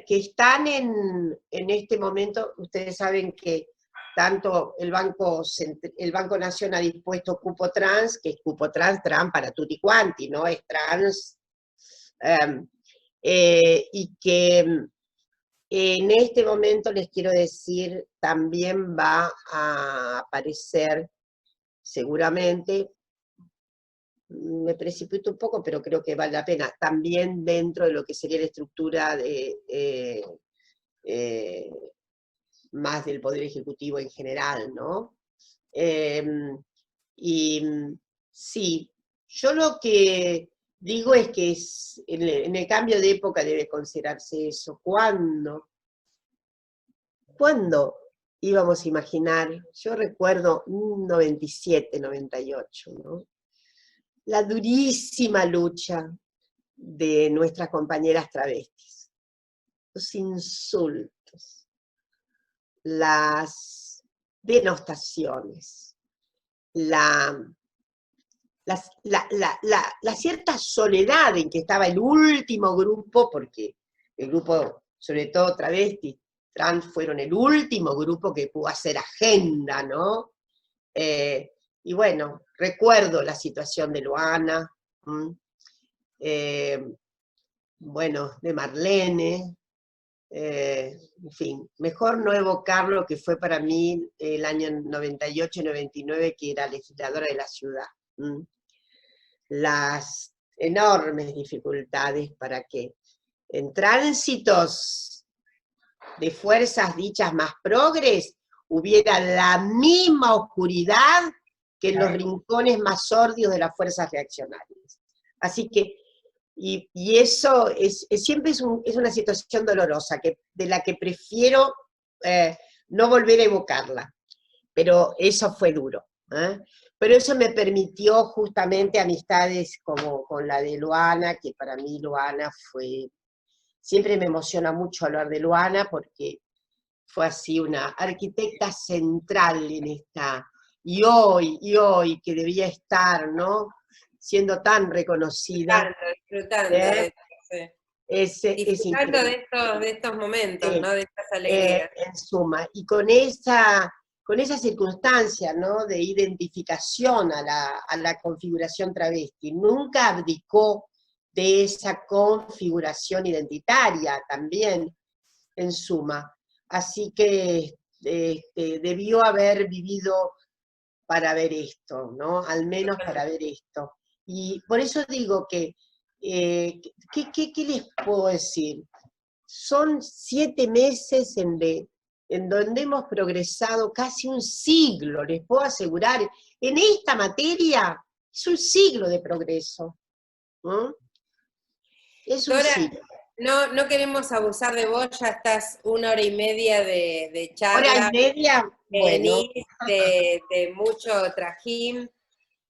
están en este momento. Ustedes saben que tanto el Banco Nación ha dispuesto cupo trans, que es cupo trans para tutti quanti, ¿no? Es trans, y que en este momento les quiero decir, también va a aparecer seguramente me precipito un poco, pero creo que vale la pena, también dentro de lo que sería la estructura de, más del Poder Ejecutivo en general, ¿no? Y sí, yo lo que digo es que en el cambio de época debe considerarse eso. ¿Cuándo íbamos a imaginar? Yo recuerdo 97, 98, ¿no? La durísima lucha de nuestras compañeras travestis, los insultos, las denostaciones, la cierta soledad en que estaba el último grupo, porque el grupo, sobre todo travestis, trans, fueron el último grupo que pudo hacer agenda, ¿no? Y bueno, recuerdo la situación de Luana, bueno, de Marlene, en fin, mejor no evocar lo que fue para mí el año 98 y 99, que era legisladora de la ciudad. Las enormes dificultades para que en tránsitos de fuerzas dichas más progres hubiera la misma oscuridad que en los rincones más sordios de las fuerzas reaccionarias. Así que, y eso siempre es una situación dolorosa, de la que prefiero no volver a evocarla, pero eso fue duro. Pero eso me permitió justamente amistades como con la de Luana, que para mí Luana fue, siempre me emociona mucho hablar de Luana, porque fue así una arquitecta central en esta, y hoy que debía estar, ¿no?, siendo tan reconocida. Disfrutando de estos momentos, ¿no?, de estas alegrías. En suma, y con esa circunstancia, ¿no?, de identificación a la configuración travesti, nunca abdicó de esa configuración identitaria también, en suma. Así que debió haber vivido para ver esto, ¿no? Al menos para ver esto. Y por eso digo que, ¿qué les puedo decir? Son 7 meses en donde hemos progresado casi un siglo, les puedo asegurar. En esta materia es un siglo de progreso. Es un siglo. No queremos abusar de vos, ya estás 1 hora y media de charla. 1 hora y media, bueno. De mucho trajín.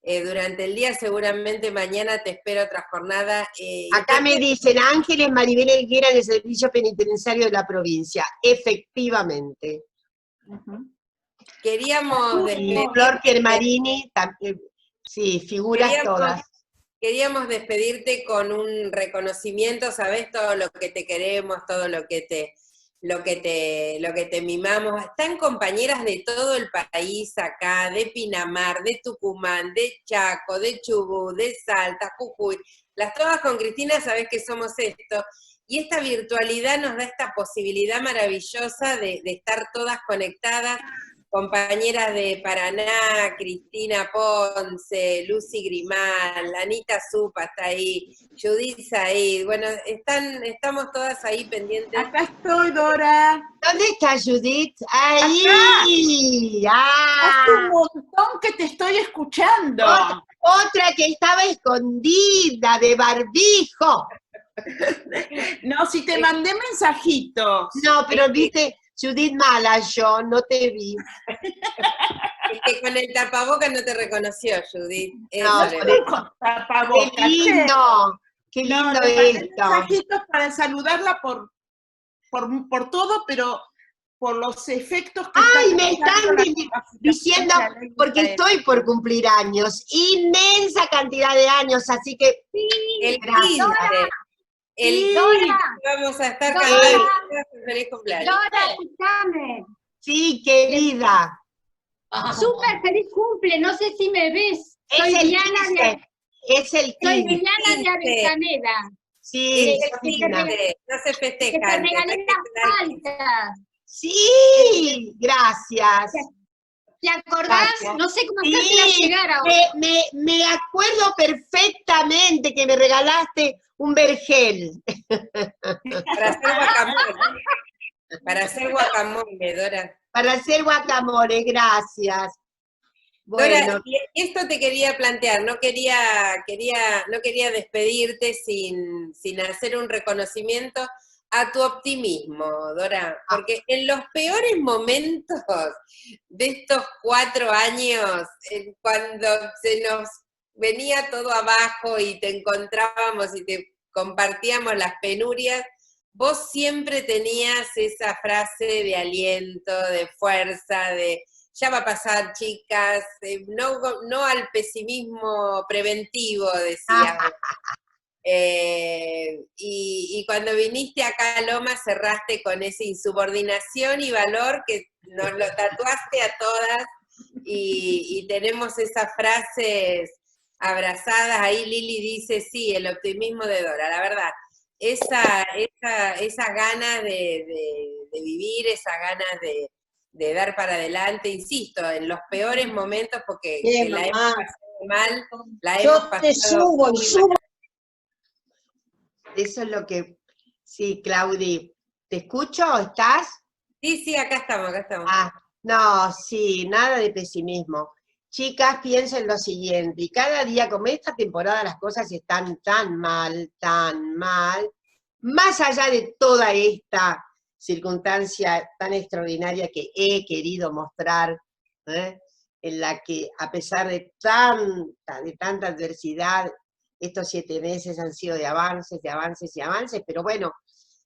Durante el día, seguramente mañana te espero otra jornada. Acá me dicen, Ángeles Maribel Helguera del Servicio Penitenciario de la provincia. Efectivamente. Queríamos despedirte. Flor Piermarini, sí, figuras todas. Queríamos despedirte con un reconocimiento, sabés todo lo que te queremos, todo lo que te mimamos. Están compañeras de todo el país acá, de Pinamar, de Tucumán, de Chaco, de Chubut, de Salta, Jujuy. Las todas con Cristina sabés que somos esto. Y esta virtualidad nos da esta posibilidad maravillosa de estar todas conectadas. Compañeras de Paraná, Cristina Ponce, Lucy Grimal, Anita Zupa está ahí, Judith Said, bueno, estamos todas ahí pendientes. Acá estoy, Dora. ¿Dónde está Judith? ¡Ahí! Hace un montón que te estoy escuchando. Otra que estaba escondida, de barbijo. No, si te mandé mensajitos. No, pero viste... Judith mala, yo no te vi. Es que con el tapaboca no te reconoció, Judith. No, con tapaboca. ¡Qué lindo! ¡Qué lindo esto! Mensajitos para saludarla por todo, pero por los efectos que... ¡Ay, me están diciendo! Porque estoy por cumplir años. Inmensa cantidad de años, así que... El 15. Vamos a estar cantando. Feliz cumpleaños. Dora, escúchame. Sí, querida. Súper feliz cumple, no sé si me ves. Soy Diana Soy Diana de Avellaneda. Sí, no se festeja. Que te regalé las paltas. Sí, gracias. ¿Te acordás? Gracias. No sé cómo Sí, hacértela llegar ahora. me acuerdo perfectamente que me regalaste un vergel. Para hacer guacamole. Para hacer guacamole, Dora. Para hacer guacamole, gracias. Dora, Bueno, y esto te quería plantear, no quería despedirte sin hacer un reconocimiento a tu optimismo, Dora, porque en los peores momentos de estos 4 años, cuando se nos venía todo abajo y te encontrábamos y te compartíamos las penurias, vos siempre tenías esa frase de aliento, de fuerza, de ya va a pasar, chicas, no al pesimismo preventivo, decías. Y cuando viniste acá a Loma cerraste con esa insubordinación y valor que nos lo tatuaste a todas y tenemos esas frases abrazadas. Ahí Lili dice, sí, el optimismo de Dora, la verdad. Esa ganas de vivir, esa ganas de dar para adelante, insisto, en los peores momentos, porque bien, la hemos mamá. pasado mal, la Yo hemos te pasado subo y muy subo. mal. Eso es lo que... Sí, Claudi, ¿te escucho? ¿Estás? Sí, acá estamos, acá estamos. Ah, no, sí, nada de pesimismo. Chicas, piensen lo siguiente, y cada día, como esta temporada las cosas están tan mal, más allá de toda esta circunstancia tan extraordinaria que he querido mostrar, ¿eh? En la que a pesar de tanta adversidad, estos 7 meses han sido de avances, pero bueno,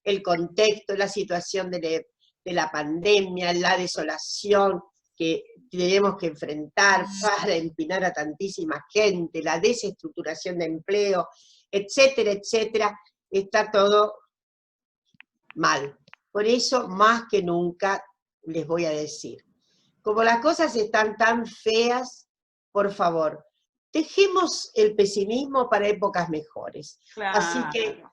el contexto, la situación de la pandemia, la desolación que tenemos que enfrentar para empinar a tantísima gente, la desestructuración de empleo, etcétera, etcétera, está todo mal. Por eso, más que nunca, les voy a decir, como las cosas están tan feas, por favor, dejemos el pesimismo para épocas mejores. Claro. Así que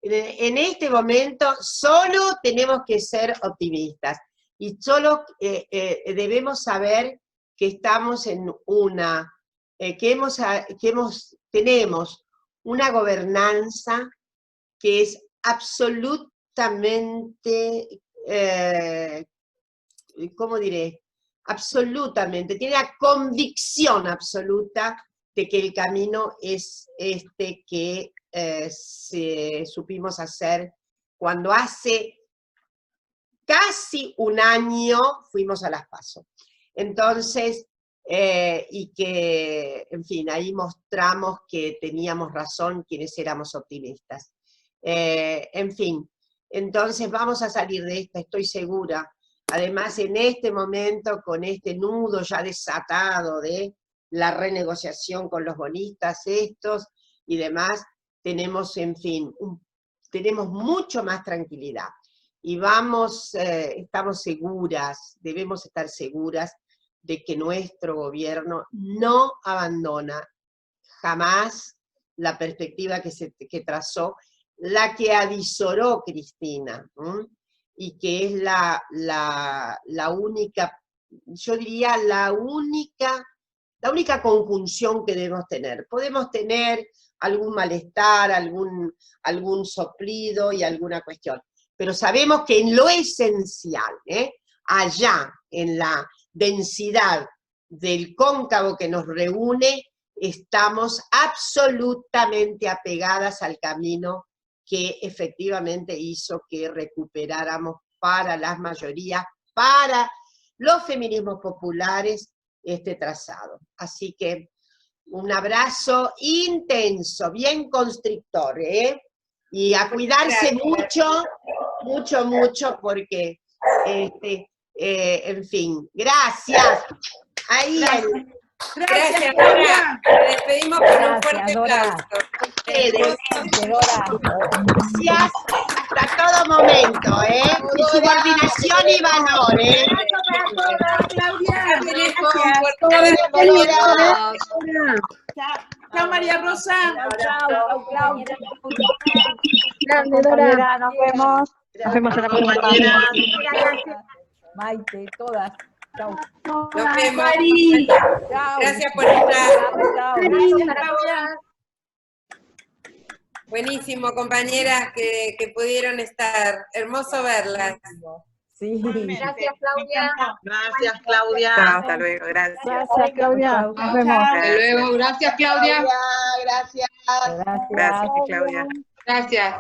en este momento solo tenemos que ser optimistas y solo debemos saber que estamos en tenemos una gobernanza que es absolutamente, ¿cómo diré? Absolutamente, tiene la convicción absoluta de que el camino es este que supimos hacer cuando hace casi un año fuimos a las PASO. Entonces, y que, en fin, ahí mostramos que teníamos razón quienes éramos optimistas. En fin, entonces vamos a salir de esta, estoy segura. Además, en este momento, con este nudo ya desatado de la renegociación con los bonistas estos y demás, tenemos, en fin, tenemos mucho más tranquilidad. Y estamos seguras, debemos estar seguras de que nuestro gobierno no abandona jamás la perspectiva que trazó, la que avisoró Cristina, y que es la única, yo diría la única conjunción que debemos tener. Podemos tener algún malestar, algún soplido y alguna cuestión, pero sabemos que en lo esencial, allá en la densidad del cóncavo que nos reúne, estamos absolutamente apegadas al camino que efectivamente hizo que recuperáramos para las mayorías, para los feminismos populares, este trazado. Así que un abrazo intenso, bien constrictor, y a cuidarse mucho, porque, en fin, gracias. Ahí, Gracias, Dora. Te despedimos con un fuerte Dora. aplauso. Gracias hasta todo momento, y subordinación y valor, Claudia, chao María Rosa. Chao, Claudia. Compañera, nos vemos. Nos vemos en la próxima. Maite, todas. Chau. Nos vemos. Mari. Chau. Gracias por estar. Chau. Gracias para todas. Buenísimo, compañeras que pudieron estar. Hermoso verlas. Sí. Gracias, Claudia. Gracias, Claudia. Chao, hasta luego, gracias. Gracias, Claudia. Nos vemos. Hasta luego. Gracias, Claudia. Gracias. Gracias, Claudia. Gracias.